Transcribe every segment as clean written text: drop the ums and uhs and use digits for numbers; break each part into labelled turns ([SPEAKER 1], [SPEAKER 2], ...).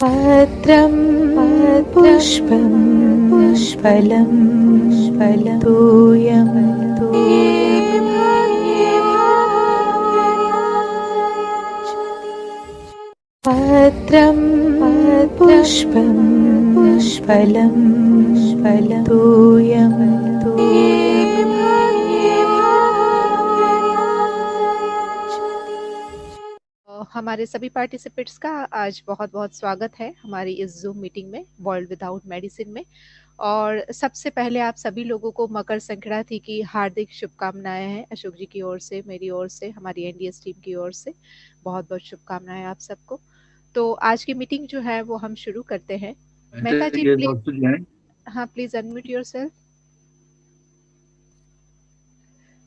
[SPEAKER 1] पत्रं पुष्पं फलं तोयं पत्रं पुष्पं फलं तोयं
[SPEAKER 2] हमारे सभी पार्टिसिपेंट्स का आज बहुत बहुत स्वागत है हमारी इस जूम मीटिंग में वर्ल्ड विदाउट मेडिसिन में। और सबसे पहले आप सभी लोगों को मकर संक्रांति की हार्दिक शुभकामनाएं हैं। अशोक जी की ओर से, मेरी ओर से, हमारी एनडीएस टीम की ओर से बहुत बहुत शुभकामनाएं आप सबको। तो आज की मीटिंग जो है वो हम शुरू करते हैं। मेहता जी प्लीज, हाँ please unmute yourself.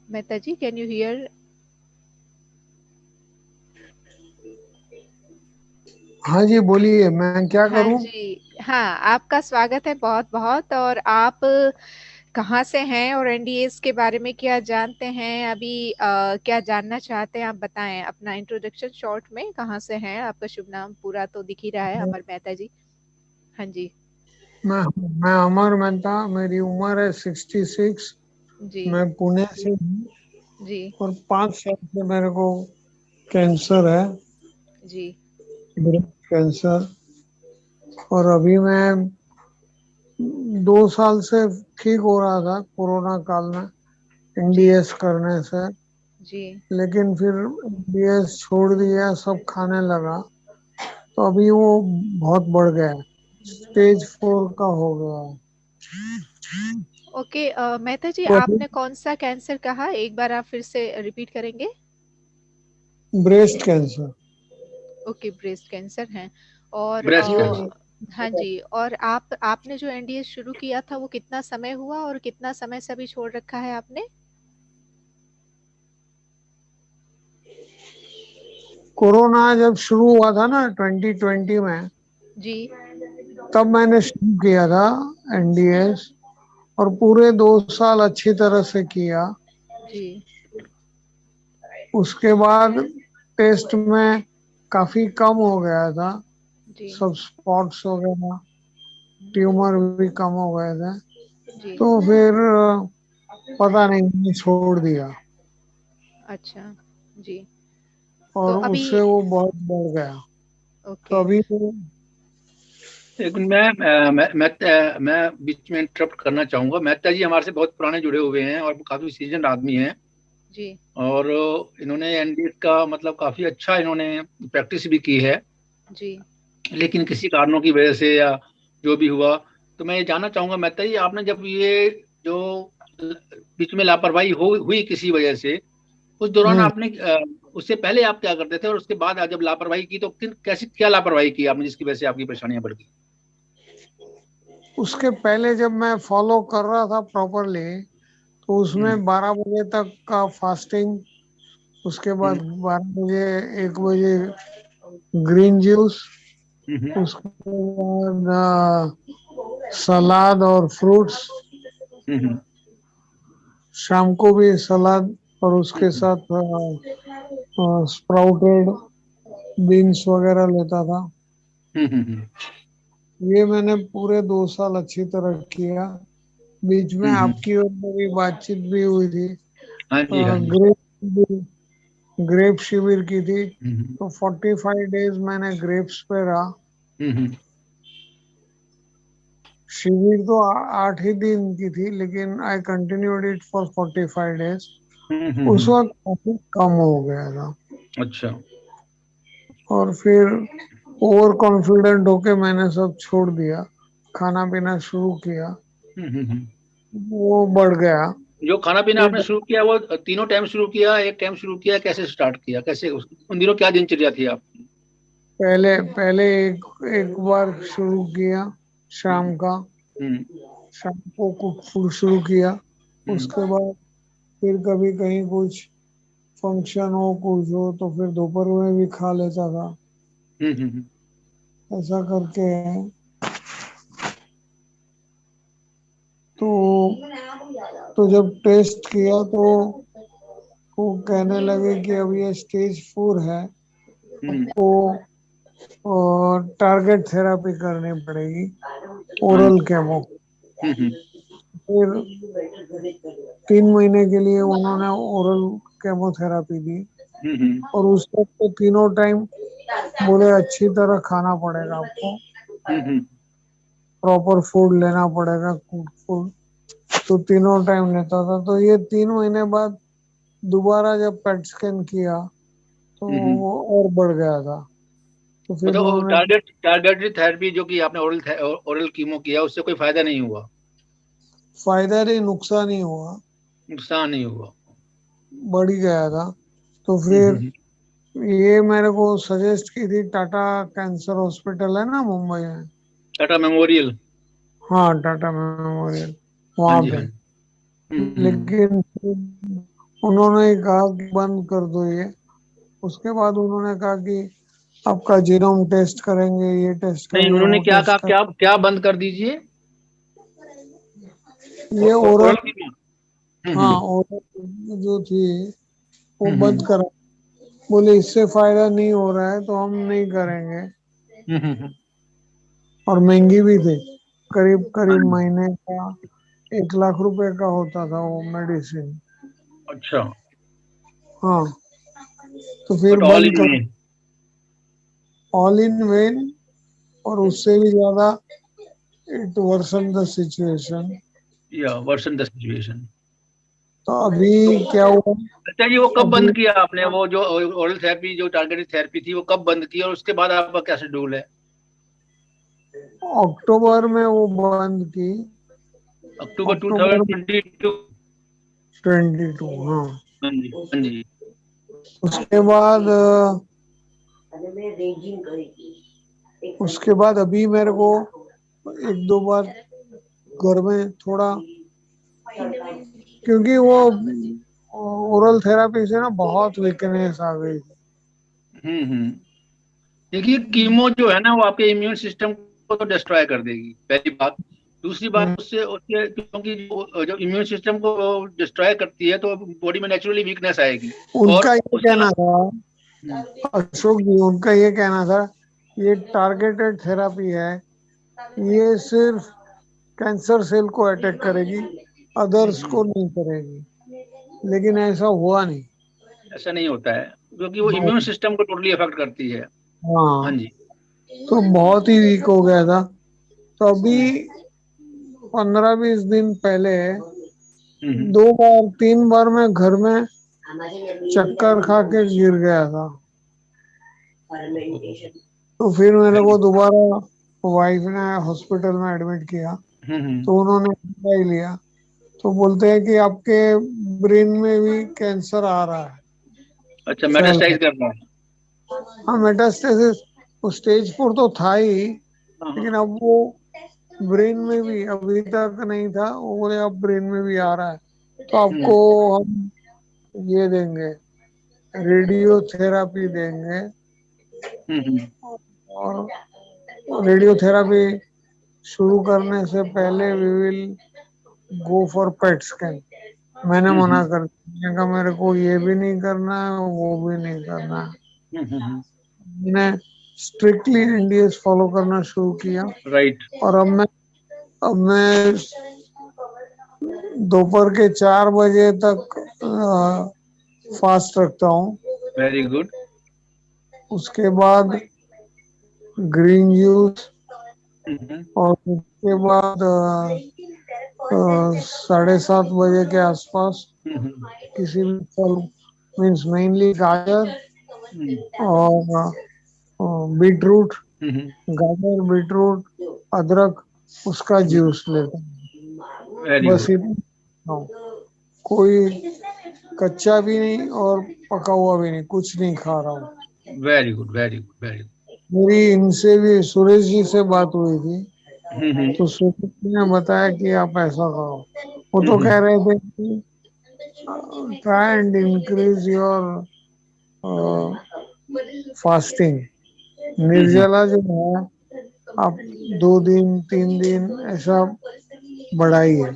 [SPEAKER 2] Mehta ji can you hear?
[SPEAKER 3] हाँ जी बोलिए, मैं क्या
[SPEAKER 2] हाँ
[SPEAKER 3] करूं?
[SPEAKER 2] जी, हाँ आपका स्वागत है बहुत बहुत। और आप कहाँ से हैं और एनडीएस के बारे में क्या जानते हैं अभी, क्या जानना चाहते हैं आप बताएं अपना इंट्रोडक्शन शॉर्ट में। कहाँ से हैं, आपका शुभ नाम पूरा तो दिख ही रहा है अमर मेहता जी। हाँ जी
[SPEAKER 3] मैं अमर मेहता, मेरी उम्र है 66।
[SPEAKER 2] जी
[SPEAKER 3] मैं पुणे से हूँ
[SPEAKER 2] जी
[SPEAKER 3] और 5 साल से मेरे को कैंसर है,
[SPEAKER 2] जी
[SPEAKER 3] ब्रेस्ट कैंसर। और अभी मैं 2 साल से ठीक हो रहा था कोरोना काल में
[SPEAKER 2] जी
[SPEAKER 3] एनडीएस करने से,
[SPEAKER 2] जी।
[SPEAKER 3] लेकिन फिर एनडीएस छोड़ दिया, सब खाने लगा तो अभी वो बहुत बढ़ गया है, स्टेज 4 का हो गया है।
[SPEAKER 2] ओके मेहता जी,
[SPEAKER 3] तो अभी
[SPEAKER 2] आपने कौन सा कैंसर कहा, एक बार आप फिर से रिपीट करेंगे?
[SPEAKER 3] Breast cancer.
[SPEAKER 2] Okay, breast cancer है। और
[SPEAKER 4] ब्रेस्ट कैंसर।
[SPEAKER 2] हाँ जी, और आपने जो एनडीएस शुरू किया था वो कितना समय हुआ और कितना समय से अभी छोड़ रखा है आपने?
[SPEAKER 3] कोरोना जब शुरू हुआ था ना 2020 में,
[SPEAKER 2] जी
[SPEAKER 3] तब मैंने शुरू किया था एनडीएस और पूरे 2 साल अच्छी तरह से किया।
[SPEAKER 2] जी
[SPEAKER 3] उसके बाद टेस्ट में काफी कम हो गया था,
[SPEAKER 2] जी
[SPEAKER 3] सब स्पॉट्स वगैरह, ट्यूमर भी कम हो गए थे।
[SPEAKER 2] जी।
[SPEAKER 3] तो फिर पता नहीं, मैंने छोड़ दिया
[SPEAKER 2] अच्छा जी। तो
[SPEAKER 3] और
[SPEAKER 2] अभी
[SPEAKER 3] उससे वो बहुत बढ़ गया। तो
[SPEAKER 2] ओके
[SPEAKER 3] अभी तो
[SPEAKER 4] लेकिन मैं बीच में इंटरप्ट करना चाहूंगा। मेहता जी हमारे से बहुत पुराने जुड़े हुए हैं और काफी सीजन आदमी हैं।
[SPEAKER 2] जी
[SPEAKER 4] और इन्होंने एनडीएस का मतलब काफी अच्छा इन्होंने प्रैक्टिस भी की है।
[SPEAKER 2] जी
[SPEAKER 4] लेकिन किसी कारणों की वजह से या जो भी हुआ, तो मैं ये जानना चाहूंगा मेहता जी, आपने जब ये जो बीच में लापरवाही हुई किसी वजह से, उस दौरान
[SPEAKER 3] हम्म,
[SPEAKER 4] आपने उससे पहले आप क्या करते थे और उसके बाद जब लापरवाही की तो कैसी क्या लापरवाही की आपने जिसकी वजह से आपकी परेशानियां बढ़ गई?
[SPEAKER 3] उसके पहले जब मैं फॉलो कर रहा था प्रॉपरली, तो
[SPEAKER 4] हम्म
[SPEAKER 3] उसमें 12 बजे तक का फास्टिंग, उसके बाद
[SPEAKER 4] हम्म
[SPEAKER 3] 12 बजे 1 बजे ग्रीन जूस,
[SPEAKER 4] हम्म
[SPEAKER 3] उसके बाद सलाद और फ्रूट्स,
[SPEAKER 4] हम्म
[SPEAKER 3] शाम को भी सलाद, और उसके
[SPEAKER 4] हम्म
[SPEAKER 3] साथ स्प्राउटेड बीन्स वगैरह लेता था।
[SPEAKER 4] हम्म हम्म हम्म
[SPEAKER 3] ये मैंने पूरे 2 साल अच्छी तरह किया। बीच में
[SPEAKER 4] हम्म, हम्म।
[SPEAKER 3] आपकी और मेरी बातचीत भी हुई थी,
[SPEAKER 4] हाँ जी, हाँ जी।
[SPEAKER 3] ग्रेप ग्रेप शिविर की थी,
[SPEAKER 4] हम्म
[SPEAKER 3] तो 45 डेज मैंने ग्रेप्स पे रहा।
[SPEAKER 4] हम्म
[SPEAKER 3] शिविर तो 8 ही दिन की थी, लेकिन I continued it for 45 days. उस
[SPEAKER 4] हम्म।
[SPEAKER 3] वक्त काफी कम हो गया था
[SPEAKER 4] अच्छा।
[SPEAKER 3] और फिर ओवर कॉन्फिडेंट होके मैंने सब छोड़ दिया, खाना पीना शुरू किया,
[SPEAKER 4] हम्म।
[SPEAKER 3] वो बढ़ गया।
[SPEAKER 4] जो खाना पीना
[SPEAKER 3] फिर
[SPEAKER 4] आपने शुरू किया वो तीनों टाइम शुरू किया, एक टाइम शुरू किया, कैसे स्टार्ट किया, कैसे उन दिनों क्या दिनचर्या थी आपकी?
[SPEAKER 3] पहले पहले एक बार शुरू किया
[SPEAKER 4] हम्म
[SPEAKER 3] शाम का,
[SPEAKER 4] हम्म
[SPEAKER 3] शाम को कुक फूड शुरू किया।
[SPEAKER 4] हम्म
[SPEAKER 3] उसके बाद फिर कभी कहीं कुछ फंक्शन हो, कुछ हो, तो फिर दोपहर में भी खा लेता था।
[SPEAKER 4] हम्म।
[SPEAKER 3] ऐसा करके तो जब टेस्ट किया तो वो कहने लगे कि अब ये स्टेज 4 है,
[SPEAKER 4] हम्म
[SPEAKER 3] आपको और टारगेट थेरापी करनी पड़ेगी,
[SPEAKER 4] हाँ
[SPEAKER 3] ओरल
[SPEAKER 4] जी।
[SPEAKER 3] केमो।
[SPEAKER 4] हम्म।
[SPEAKER 3] फिर 3 महीने के लिए उन्होंने ओरल केमोथेरापी दी,
[SPEAKER 4] हम्म।
[SPEAKER 3] और उसको तो तीनों टाइम बोले अच्छी तरह खाना पड़ेगा आपको,
[SPEAKER 4] हम्म।
[SPEAKER 3] प्रॉपर फूड लेना पड़ेगा, गुड फूड। तो तीनों टाइम लेता था। तो ये 3 महीने बाद दोबारा जब पेट स्कैन किया तो
[SPEAKER 4] हम्म।
[SPEAKER 3] वो और बढ़ गया था। तो फिर
[SPEAKER 4] मतलब
[SPEAKER 3] उन्होंने,
[SPEAKER 4] टारगेटेड थेरेपी जो कि आपने ओरल कीमो किया, उससे कोई फायदा नहीं हुआ?
[SPEAKER 3] फायदा नहीं नुकसान ही हुआ,
[SPEAKER 4] नुकसान नहीं हुआ?
[SPEAKER 3] बढ़ ही गया था। तो
[SPEAKER 4] हम्म।
[SPEAKER 3] फिर ये मेरे को सजेस्ट की थी, टाटा कैंसर हॉस्पिटल है ना मुंबई में।
[SPEAKER 4] टाटा मेमोरियल।
[SPEAKER 3] हाँ, टाटा मेमोरियल,
[SPEAKER 4] हाँ
[SPEAKER 3] वहां
[SPEAKER 4] जी, हाँ
[SPEAKER 3] पे।
[SPEAKER 4] जी। हम्म।
[SPEAKER 3] लेकिन उन्होंने कहा कि बंद कर दो ये। उसके बाद उन्होंने कहा कि आपका जीनोम टेस्ट करेंगे, ये टेस्ट
[SPEAKER 4] नहीं,
[SPEAKER 3] करेंगे,
[SPEAKER 4] उन्होंने
[SPEAKER 3] वो
[SPEAKER 4] क्या कहा,
[SPEAKER 3] टेस्ट
[SPEAKER 4] क्या क्या बंद कर दीजिए?
[SPEAKER 3] ये
[SPEAKER 4] ओरल
[SPEAKER 3] ओरल,
[SPEAKER 4] कीमो।
[SPEAKER 3] हाँ ओरल जो थी वो बंद
[SPEAKER 4] हम्म।
[SPEAKER 3] करा। बोले इससे फायदा नहीं हो रहा है तो हम नहीं करेंगे।
[SPEAKER 4] हम्म।
[SPEAKER 3] और महंगी भी थी, करीब करीब
[SPEAKER 4] हाँ,
[SPEAKER 3] महीने का 1 लाख रुपए का होता था वो मेडिसिन।
[SPEAKER 4] अच्छा।
[SPEAKER 3] हाँ, तो फिर
[SPEAKER 4] बट ऑल
[SPEAKER 3] बंद
[SPEAKER 4] इन
[SPEAKER 3] कर,
[SPEAKER 4] में।
[SPEAKER 3] All in when. और उससे भी ज्यादा, इट वर्सन द सिचुएशन।
[SPEAKER 4] या वर्सन द सिचुएशन।
[SPEAKER 3] तो अभी
[SPEAKER 4] तो
[SPEAKER 3] क्या हुआ,
[SPEAKER 4] अच्छा जी, वो कब
[SPEAKER 3] अभी
[SPEAKER 4] बंद किया आपने? वो जो ओरल थेरेपी, जो टारगेटेड थेरेपी थी, वो कब बंद की और उसके बाद आपका क्या शेड्यूल है?
[SPEAKER 3] अक्टूबर में वो बंद की।
[SPEAKER 4] अक्टूबर
[SPEAKER 3] अक्टूबर
[SPEAKER 4] 2022।
[SPEAKER 3] 22, हाँ।
[SPEAKER 4] हाँ जी, हाँ जी।
[SPEAKER 3] उसके बाद अभी मेरे को 1-2 बार घर में थोड़ा, क्योंकि वो ओरल थेरापी से ना बहुत वीकनेस आ गई।
[SPEAKER 4] हम्म। देखिए, कीमो जो है ना, वो आपके इम्यून सिस्टम को तो डिस्ट्रॉय कर देगी, पहली बात। दूसरी बात, उससे उससे क्योंकि जब इम्यून सिस्टम को डिस्ट्रॉय करती है तो बॉडी में नेचुरली वीकनेस आएगी।
[SPEAKER 3] उनका
[SPEAKER 4] और
[SPEAKER 3] ये
[SPEAKER 4] उसके
[SPEAKER 3] कहना
[SPEAKER 4] अलावा
[SPEAKER 3] था,
[SPEAKER 4] हम्म।
[SPEAKER 3] अशोक जी, उनका ये कहना था, ये टारगेटेड थेरापी है, ये सिर्फ कैंसर सेल को अटैक करेगी, अदर्स
[SPEAKER 4] हम्म।
[SPEAKER 3] को नहीं करेगी। लेकिन ऐसा हुआ नहीं।
[SPEAKER 4] ऐसा नहीं होता है, क्योंकि वो इम्यून सिस्टम को टोटली अफेक्ट करती है। हाँ
[SPEAKER 3] हाँ,
[SPEAKER 4] जी।
[SPEAKER 3] तो बहुत ही वीक हो गया था। तो अभी
[SPEAKER 4] हम्म।
[SPEAKER 3] 15-20 दिन पहले
[SPEAKER 4] हम्म।
[SPEAKER 3] 2 बार 3 बार मैं घर में चक्कर खा के गिर गया था। तो फिर मेरे को दोबारा वाइफ ने हॉस्पिटल में एडमिट किया।
[SPEAKER 4] हम्म।
[SPEAKER 3] तो उन्होंने दवाई लिया, तो बोलते हैं कि आपके ब्रेन में भी कैंसर आ रहा है,
[SPEAKER 4] अच्छा,
[SPEAKER 3] फैल
[SPEAKER 4] मेटास्टाइज
[SPEAKER 3] रहा
[SPEAKER 4] कर रहा है।
[SPEAKER 3] है। हाँ, मेटास्टेसिस वो स्टेज 4 तो था ही,
[SPEAKER 4] हाँ,
[SPEAKER 3] लेकिन
[SPEAKER 4] हाँ।
[SPEAKER 3] अब वो ब्रेन में भी अभी तक नहीं था। वो बोले अब ब्रेन में भी आ रहा है, तो आपको हम ये देंगे, रेडियोथेरापी देंगे।
[SPEAKER 4] हम्म।
[SPEAKER 3] और रेडियोथेरापी शुरू करने से पहले we will go for PET scan. मैंने मना
[SPEAKER 4] हम्म।
[SPEAKER 3] कर दिया, मैंने कहा मेरे को ये भी नहीं करना है, वो भी नहीं करना है।
[SPEAKER 4] हम्म।
[SPEAKER 3] मैंने स्ट्रिक्टली एनडीएस फॉलो करना शुरू किया।
[SPEAKER 4] राइट।
[SPEAKER 3] और अब मैं दोपहर के 4 बजे तक फास्ट रखता हूँ।
[SPEAKER 4] Very good.
[SPEAKER 3] उसके बाद ग्रीन जूस,
[SPEAKER 4] हम्म।
[SPEAKER 3] और उसके बाद 7:30 बजे के आसपास
[SPEAKER 4] हम्म।
[SPEAKER 3] किसी भी फल, मीन्स मेनली गाजर और बीटरूट,
[SPEAKER 4] हम्म।
[SPEAKER 3] गाजर बीटरूट अदरक, उसका जूस लेता हूँ।
[SPEAKER 4] वेरी
[SPEAKER 3] बस
[SPEAKER 4] गुड।
[SPEAKER 3] इतना। हाँ, कोई कच्चा भी नहीं और पका हुआ भी नहीं, कुछ नहीं खा रहा हूँ।
[SPEAKER 4] Very good, very good, very good.
[SPEAKER 3] मेरी इनसे भी, सुरेश जी से बात हुई थी।
[SPEAKER 4] हम्म।
[SPEAKER 3] तो सुरेश जी ने बताया कि आप ऐसा करो। वो तो
[SPEAKER 4] हम्म।
[SPEAKER 3] कह रहे थे कि try and increase your fasting,
[SPEAKER 4] hmm.
[SPEAKER 3] निर्जला जो है आप 2 दिन 3 दिन ऐसा बढ़ाइए।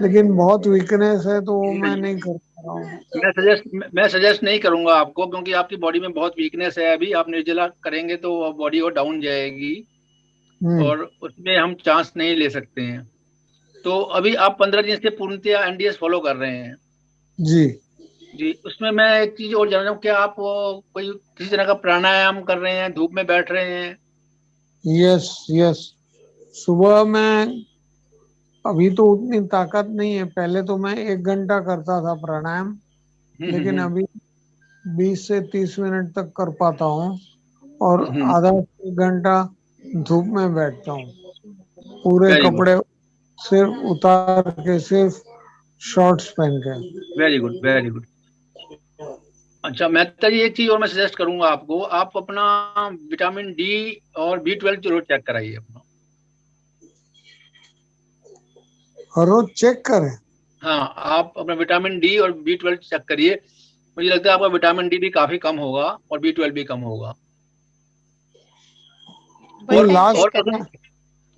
[SPEAKER 3] लेकिन बहुत वीकनेस है तो वो मैं नहीं कर पा बताओ।
[SPEAKER 4] मैं सजेस्ट नहीं करूंगा आपको, क्योंकि आपकी बॉडी में बहुत वीकनेस है। अभी आप निर्जला करेंगे तो बॉडी और डाउन जाएगी,
[SPEAKER 3] हम्म।
[SPEAKER 4] और उसमें हम चांस नहीं ले सकते हैं। तो अभी आप 15 दिन से पूर्णतया एनडीएस फॉलो कर रहे हैं।
[SPEAKER 3] जी।
[SPEAKER 4] जी, उसमें मैं एक चीज और जानना चाहूँ, क्या आप कोई किसी तरह का प्राणायाम कर रहे हैं, धूप में बैठ रहे हैं?
[SPEAKER 3] Yes yes. सुबह में अभी तो उतनी ताकत नहीं है, पहले तो मैं 1 घंटा करता था प्राणायाम, लेकिन
[SPEAKER 4] हम्म।
[SPEAKER 3] अभी 20 से 30 मिनट तक कर पाता हूँ। और
[SPEAKER 4] हम्म।
[SPEAKER 3] आधा से 1 घंटा धूप में बैठता हूँ, पूरे
[SPEAKER 4] वेरी गुड,
[SPEAKER 3] कपड़े सिर्फ उतार के, सिर्फ शॉर्ट्स पहन के।
[SPEAKER 4] Very good, very good. अच्छा मेहता जी, एक चीज और मैं सजेस्ट करूंगा आपको, आप अपना विटामिन डी और B12 जरूर चेक कराइए अपना।
[SPEAKER 3] हर रोज चेक करें?
[SPEAKER 4] हाँ, आप अपना विटामिन डी और B12 चेक करिए। मुझे लगता है आपका विटामिन डी भी काफी कम होगा और B12 भी कम होगा।
[SPEAKER 3] नहीं,
[SPEAKER 2] वन टाइम चेक
[SPEAKER 3] लास्ट
[SPEAKER 2] करना
[SPEAKER 4] और
[SPEAKER 2] है,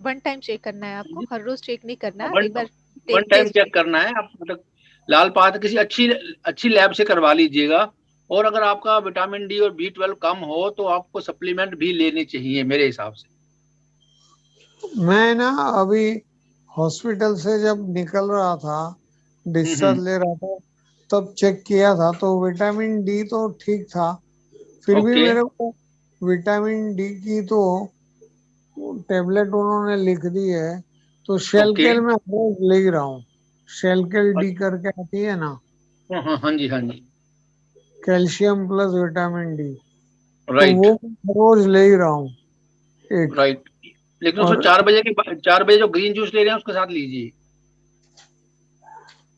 [SPEAKER 2] वन टाइम चेक करना है आपको, हर रोज चेक नहीं करना,
[SPEAKER 4] वन
[SPEAKER 2] एक बार
[SPEAKER 4] वन टाइम
[SPEAKER 2] टेस्ट।
[SPEAKER 4] चेक करना है आप, मतलब लाल पात किसी अच्छी अच्छी लैब से करवा लीजिएगा। और अगर आपका विटामिन डी और B12 कम हो तो आपको सप्लीमेंट भी लेनी चाहिए मेरे हिसाब से।
[SPEAKER 3] मैं ना अभी हॉस्पिटल से जब निकल रहा था, डिस्चार्ज
[SPEAKER 4] हम्म।
[SPEAKER 3] ले रहा था, तब चेक किया था तो विटामिन डी तो ठीक था। फिर भी
[SPEAKER 4] ओके।
[SPEAKER 3] मेरे को विटामिन डी की तो टेबलेट उन्होंने लिख दी है, तो
[SPEAKER 4] ओके।
[SPEAKER 3] शेलकेल में रोज ले ही रहा हूँ। शेलकेल डी करके आती है ना,
[SPEAKER 4] हाँ हाँ हाँ जी, हाँ जी।
[SPEAKER 3] कैल्शियम प्लस विटामिन डी, तो
[SPEAKER 4] राइट,
[SPEAKER 3] वो रोज ले ही रहा हूँ एक।
[SPEAKER 4] राइट। लेकिन उसको
[SPEAKER 3] और
[SPEAKER 4] 4 बजे जो ग्रीन जूस ले रहे हैं उसके साथ लीजिए।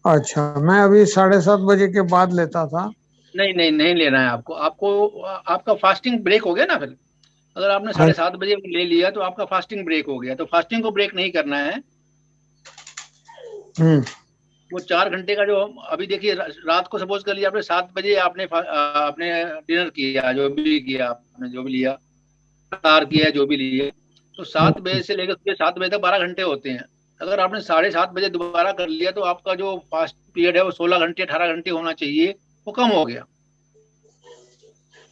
[SPEAKER 3] अच्छा, मैं अभी 7:30 बजे के बाद लेता था।
[SPEAKER 4] नहीं नहीं, नहीं लेना है आपको। आपका फास्टिंग ब्रेक हो गया ना फिर। अगर आपने
[SPEAKER 3] हाँ।
[SPEAKER 4] 7:30 बजे ले लिया तो आपका फास्टिंग ब्रेक हो गया, तो फास्टिंग को ब्रेक नहीं करना है।
[SPEAKER 3] हम्म।
[SPEAKER 4] वो 4 घंटे का जो, अभी देखिए रात को सपोज कर लिया आपने 7 बजे, आपने डिनर किया, जो भी किया आपने, जो भी लिया, फलाहार किया, जो भी लिया, तो 7 बजे से लेकर सुबह 7 बजे तक 12 घंटे होते हैं। अगर आपने 7:30 बजे दोबारा कर लिया तो आपका जो फास्ट पीरियड है वो 16 घंटे 18 घंटे होना चाहिए, वो कम हो गया।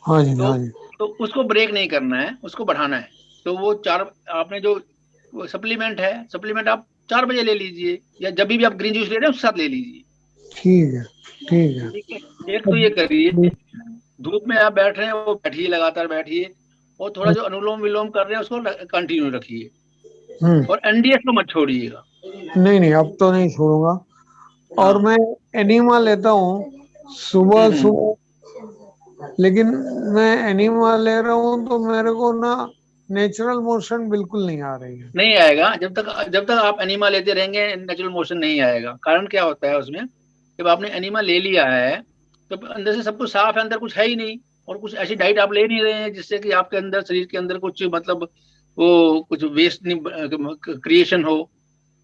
[SPEAKER 3] हाँ जी,
[SPEAKER 4] तो
[SPEAKER 3] हाँ जी।
[SPEAKER 4] तो उसको ब्रेक नहीं करना है, उसको बढ़ाना है। तो वो चार, आपने जो सप्लीमेंट है, सप्लीमेंट आप 4 बजे ले लीजिए, या जब भी आप ग्रीन जूस ले रहे हैं उसके साथ ले लीजिए।
[SPEAKER 3] ठीक है, ठीक है।
[SPEAKER 4] ठीक है, एक तो ये करिए। धूप में आप बैठ रहे हैं वो बैठिए, लगातार बैठिए। और थोड़ा जो अनुलोम विलोम कर रहे हैं उसको कंटिन्यू रखिए।
[SPEAKER 3] हम्म।
[SPEAKER 4] और एनडीएस को मत छोड़िएगा।
[SPEAKER 3] नहीं नहीं, अब तो नहीं छोड़ूंगा। और
[SPEAKER 4] हाँ।
[SPEAKER 3] मैं एनिमा लेता हूँ सुबह
[SPEAKER 4] हम्म।
[SPEAKER 3] सुबह, लेकिन मैं एनिमा ले रहा हूँ तो मेरे को ना नेचुरल मोशन बिल्कुल नहीं आ रही है।
[SPEAKER 4] नहीं आएगा, जब तक आप एनिमा लेते रहेंगे नेचुरल मोशन नहीं आएगा। कारण क्या होता है उसमें, जब आपने एनिमा ले लिया है तो अंदर से सब कुछ साफ है, अंदर कुछ है ही नहीं। और कुछ ऐसी डाइट आप ले नहीं रहे हैं जिससे कि आपके अंदर, शरीर के अंदर कुछ, मतलब वो कुछ वेस्ट नहीं क्रिएशन हो।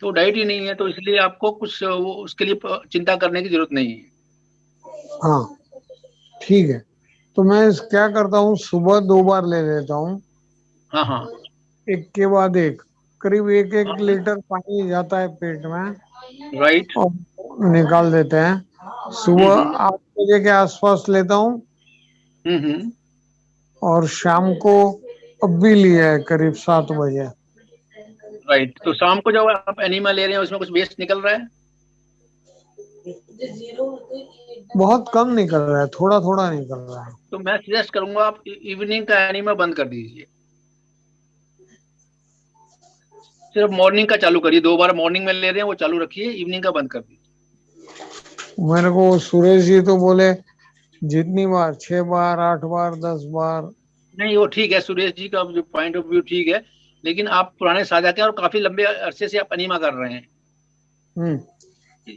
[SPEAKER 4] तो डाइट ही नहीं है, तो इसलिए आपको कुछ उसके लिए चिंता करने की जरूरत नहीं है।
[SPEAKER 3] हाँ, ठीक है। तो मैं क्या करता हूँ, सुबह 2 बार ले लेता हूँ,
[SPEAKER 4] हाँ हाँ
[SPEAKER 3] एक के बाद एक, करीब एक एक
[SPEAKER 4] हाँ।
[SPEAKER 3] लीटर पानी जाता है पेट में
[SPEAKER 4] राइट।
[SPEAKER 3] और निकाल देते हैं। सुबह 8 बजे के आसपास लेता हूँ,
[SPEAKER 4] हम्म।
[SPEAKER 3] और शाम को अब भी लिया है करीब 7 बजे।
[SPEAKER 4] राइट, तो शाम को जब आप एनिमा ले रहे हैं उसमें कुछ वेस्ट निकल रहा है?
[SPEAKER 3] बहुत कम निकल रहा है, थोड़ा थोड़ा निकल रहा है।
[SPEAKER 4] तो मैं सजेस्ट करूंगा आप इवनिंग का एनिमा बंद कर दीजिए। सिर्फ मॉर्निंग का चालू करिए, 2 बार मॉर्निंग में ले रहे हैं वो चालू रखिए, इवनिंग का बंद कर दीजिए।
[SPEAKER 3] मेरे को सुरेश जी तो बोले जितनी बार, 6 बार, 8 बार, 10 बार।
[SPEAKER 4] नहीं, वो ठीक है, सुरेश जी का जो पॉइंट ऑफ व्यू ठीक है। लेकिन आप पुराने साझा के और काफी लंबे अरसे से आप अनीमा कर रहे हैं।
[SPEAKER 3] हम्म।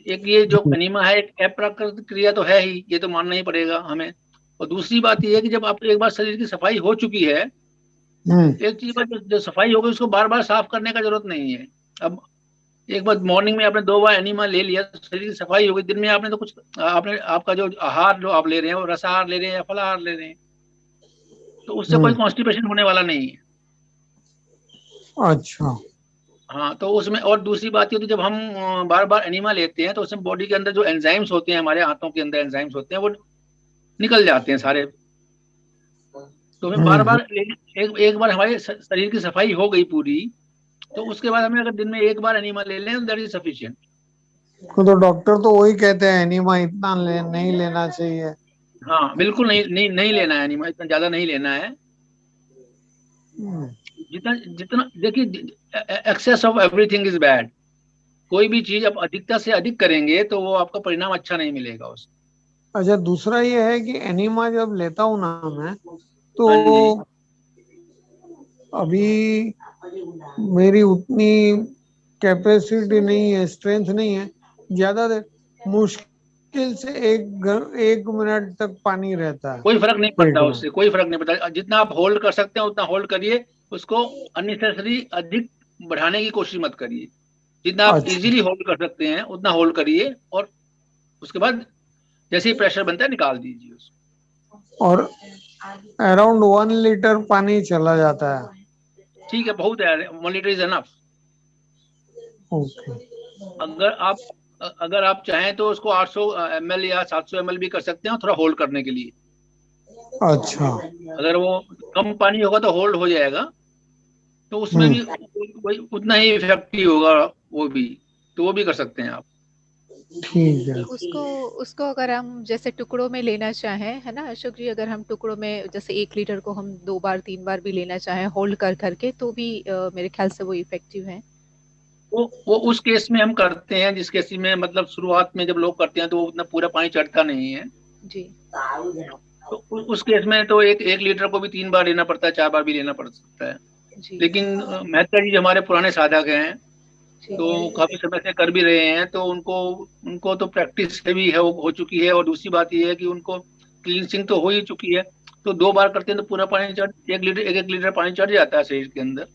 [SPEAKER 4] एक ये जो अनीमा है, एक अप्राकृतिक क्रिया तो है ही, ये तो मानना ही पड़ेगा हमें। और दूसरी बात ये है कि जब आप एक बार शरीर की सफाई हो चुकी है,
[SPEAKER 3] हम्म।
[SPEAKER 4] एक चीज पर जो सफाई हो गई उसको बार बार साफ करने का जरूरत नहीं है। अब एक बार मॉर्निंग में आपने 2 बार एनिमा ले लिया, शरीर की सफाई हो गई। दिन में आपने तो कुछ, आपने आपका जो आहार जो आप ले रहे हैं वो रसाहार ले रहे हैं या फलाहार ले रहे हैं, तो उससे कोई
[SPEAKER 3] हम्म।
[SPEAKER 4] कॉन्स्टिपेशन होने वाला नहीं है।
[SPEAKER 3] अच्छा।
[SPEAKER 4] हाँ, तो उसमें और दूसरी बात ये होती है, जब हम बार बार एनिमा लेते हैं तो उसमें बॉडी के अंदर जो एंजाइम्स होते हैं, हमारे हाथों के अंदर एंजाइम्स होते हैं, वो निकल जाते हैं सारे। तो हमें बार
[SPEAKER 3] हम्म।
[SPEAKER 4] बार एक बार हमारे शरीर की सफाई हो गई पूरी, तो उसके बाद हमें अगर दिन में एक बार एनिमा ले लें, दैट इज सफिशिएंट।
[SPEAKER 3] तो डॉक्टर तो वही कहते हैं एनिमा इतना नहीं लेना चाहिए।
[SPEAKER 4] हाँ, बिल्कुल नहीं नहीं नहीं लेना है एनिमा, इतना ज्यादा नहीं लेना है।
[SPEAKER 3] हम्म।
[SPEAKER 4] जितना जितना देखिए, excess of everything is bad. कोई भी चीज आप अधिकता से अधिक करेंगे तो वो आपका परिणाम अच्छा नहीं मिलेगा उससे।
[SPEAKER 3] अच्छा, दूसरा ये है कि एनिमा जब लेता हूँ ना मैं, तो
[SPEAKER 4] हाँ जी।
[SPEAKER 3] अभी मेरी उतनी कैपेसिटी नहीं है, स्ट्रेंथ नहीं है, ज्यादा देर मुश्किल से 1 मिनट तक पानी रहता है
[SPEAKER 4] कोई फर्क नहीं
[SPEAKER 3] पेट
[SPEAKER 4] पड़ता
[SPEAKER 3] में।
[SPEAKER 4] उससे, कोई फर्क नहीं पड़ता। जितना आप होल्ड कर सकते हैं उतना होल्ड करिए। उसको अननेसेसरी अधिक बढ़ाने की कोशिश मत करिए। जितना आप
[SPEAKER 3] अच्छा।
[SPEAKER 4] इजीली होल्ड कर सकते हैं उतना होल्ड करिए, और उसके बाद जैसे ही प्रेशर बनता है निकाल दीजिए उसको।
[SPEAKER 3] और अराउंड 1 लीटर पानी चला जाता है।
[SPEAKER 4] ठीक है, बहुत है, 1 लीटर इज एनफ।
[SPEAKER 3] ओके।
[SPEAKER 4] अगर आप अगर आप चाहें तो उसको 800 ml या 700 ml भी कर सकते हैं, थोड़ा होल्ड करने के लिए।
[SPEAKER 3] अच्छा।
[SPEAKER 4] अगर वो कम पानी होगा तो होल्ड हो जाएगा, तो उसमें
[SPEAKER 3] हम्म।
[SPEAKER 4] भी उतना ही इफेक्टिव होगा वो भी। तो वो भी कर सकते हैं आप।
[SPEAKER 3] ठीक है।
[SPEAKER 2] उसको उसको अगर हम जैसे टुकड़ों में लेना चाहें, है ना अशोक जी, अगर हम टुकड़ों में जैसे 1 लीटर को हम 2 बार 3 बार भी लेना चाहें होल्ड कर करके, तो भी मेरे ख्याल से वो इफेक्टिव है।
[SPEAKER 4] वो उस केस में हम करते हैं जिस केस में, मतलब शुरुआत में जब लोग करते हैं तो वो उतना पूरा पानी चढ़ता नहीं है।
[SPEAKER 2] जी
[SPEAKER 4] तो उस केस में तो एक लीटर को भी 3 बार लेना पड़ता है, 4 बार भी लेना पड़ सकता है।
[SPEAKER 2] जी
[SPEAKER 4] लेकिन मेहता जी जो हमारे पुराने साधक हैं,
[SPEAKER 2] जी
[SPEAKER 4] तो काफी समय से कर भी रहे हैं, तो उनको उनको तो प्रैक्टिस से भी है, हो चुकी है। और दूसरी बात ये है कि उनको क्लींसिंग तो हो ही चुकी है। तो 2 बार करते हैं तो पूरा पानी चढ़ 1 लीटर, 1 लीटर पानी चढ़ जाता है शरीर के अंदर।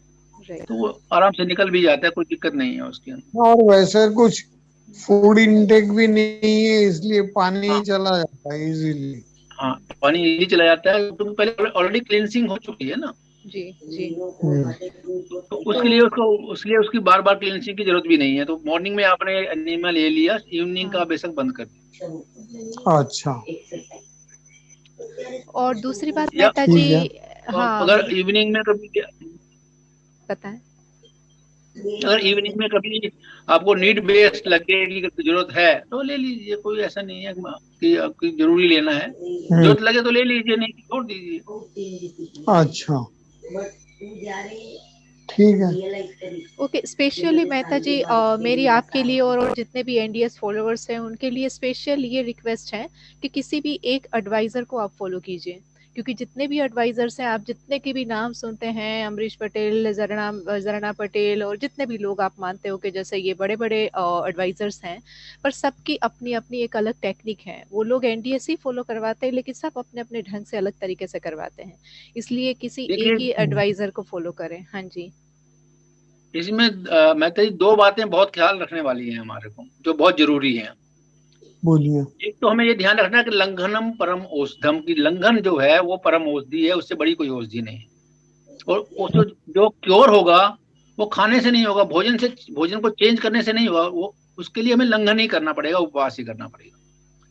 [SPEAKER 2] राइट।
[SPEAKER 4] तो वो आराम से निकल भी जाता है, कोई दिक्कत नहीं है उसके अंदर।
[SPEAKER 3] और वैसे कुछ फूड इंटेक भी नहीं है, इसलिए पानी
[SPEAKER 4] हाँ
[SPEAKER 3] ही चला जाता है इजीली।
[SPEAKER 4] हाँ, पानी इजी चला जाता है क्योंकि पहले ऑलरेडी क्लींसिंग हो चुकी है ना।
[SPEAKER 2] जी जी।
[SPEAKER 4] तो
[SPEAKER 2] तो
[SPEAKER 4] उसके लिए उसकी बार बार क्लींसिंग की जरूरत भी नहीं है। तो मॉर्निंग में आपने एनिमा ले लिया, इवनिंग का
[SPEAKER 2] हाँ,
[SPEAKER 4] बेशक बंद कर दिया।
[SPEAKER 3] अच्छा।
[SPEAKER 2] और दूसरी बात
[SPEAKER 4] या
[SPEAKER 2] मेहता जी,
[SPEAKER 3] ठीक है।
[SPEAKER 2] हाँ
[SPEAKER 4] अगर इवनिंग में कभी
[SPEAKER 2] बताएं।
[SPEAKER 4] अगर इवनिंग में कभी आपको नीड बेस्ड लगे कि जरूरत है तो ले लीजिए, कोई ऐसा नहीं है कि आपकी जरूरी लेना है।
[SPEAKER 3] हम्म।
[SPEAKER 4] जरूरत लगे तो ले लीजिए, नहीं तो छोड़ दीजिए।
[SPEAKER 3] अच्छा। ठीक है।
[SPEAKER 2] ओके, स्पेशली मेहता जी, मेरी आपके लिए और जितने भी एनडीएस फॉलोअर्स हैं उनके लिए स्पेशल ये रिक्वेस्ट है कि किसी भी एक एडवाइजर को आप फॉलो कीजिए, क्योंकि जितने भी एडवाइजर्स हैं, आप जितने के भी नाम सुनते हैं, अमरीश पटेल, जरना पटेल, और जितने भी लोग आप मानते हो कि जैसे ये बड़े बड़े एडवाइजर्स हैं, पर सबकी अपनी अपनी एक अलग टेक्निक है। वो लोग एनडीएस ही फॉलो करवाते हैं, लेकिन सब अपने अपने ढंग से अलग तरीके से करवाते हैं। इसलिए किसी एक
[SPEAKER 4] देखिए,
[SPEAKER 2] ही एडवाइजर को फॉलो करें। हाँ जी।
[SPEAKER 4] इसमें मैं तो 2 बातें बहुत ख्याल रखने वाली हैं हमारे को, जो बहुत जरूरी हैं।
[SPEAKER 3] बोलिए।
[SPEAKER 4] एक तो हमें ये ध्यान रखना है कि लंघनम परम औषधम, की लंघन जो है वो परम औषधि है, उससे बड़ी कोई औषधि नहीं है। और वो जो क्योर होगा वो खाने से नहीं होगा, भोजन को चेंज करने से नहीं होगा। वो उसके लिए हमें लंघन ही करना पड़ेगा, उपवास ही करना पड़ेगा।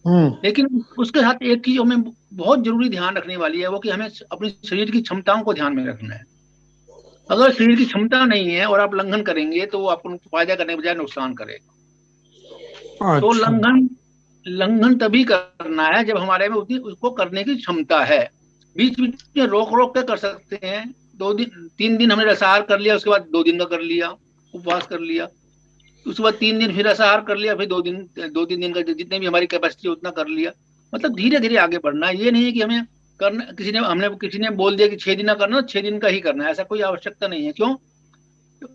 [SPEAKER 3] हम्म।
[SPEAKER 4] लेकिन उसके साथ एक चीज हमें बहुत जरूरी ध्यान रखने वाली है, वो कि हमें अपने शरीर की क्षमताओं को ध्यान में रखना है। अगर शरीर की क्षमता नहीं है और आप लंघन करेंगे तो वो आपको फायदा करने के बजाय नुकसान करेगा। तो
[SPEAKER 3] अच्छा।
[SPEAKER 4] लंघन लंघन तभी करना है जब हमारे में उतनी उसको करने की क्षमता है। बीच बीच में रोक रोक के कर सकते हैं। 2 दिन 3 दिन हमने रसाहार कर लिया, उसके बाद 2 दिन का कर लिया, उपवास कर लिया। उसके बाद 3 दिन फिर रसाहार कर लिया, फिर 2-3 दिन का जितने भी हमारी कैपेसिटी उतना कर लिया। मतलब धीरे धीरे आगे बढ़ना है। ये नहीं है कि हमें करना, किसी ने बोल दिया कि 6 दिन का करना, 6 दिन का ही करना है, ऐसा कोई आवश्यकता नहीं है। क्यों?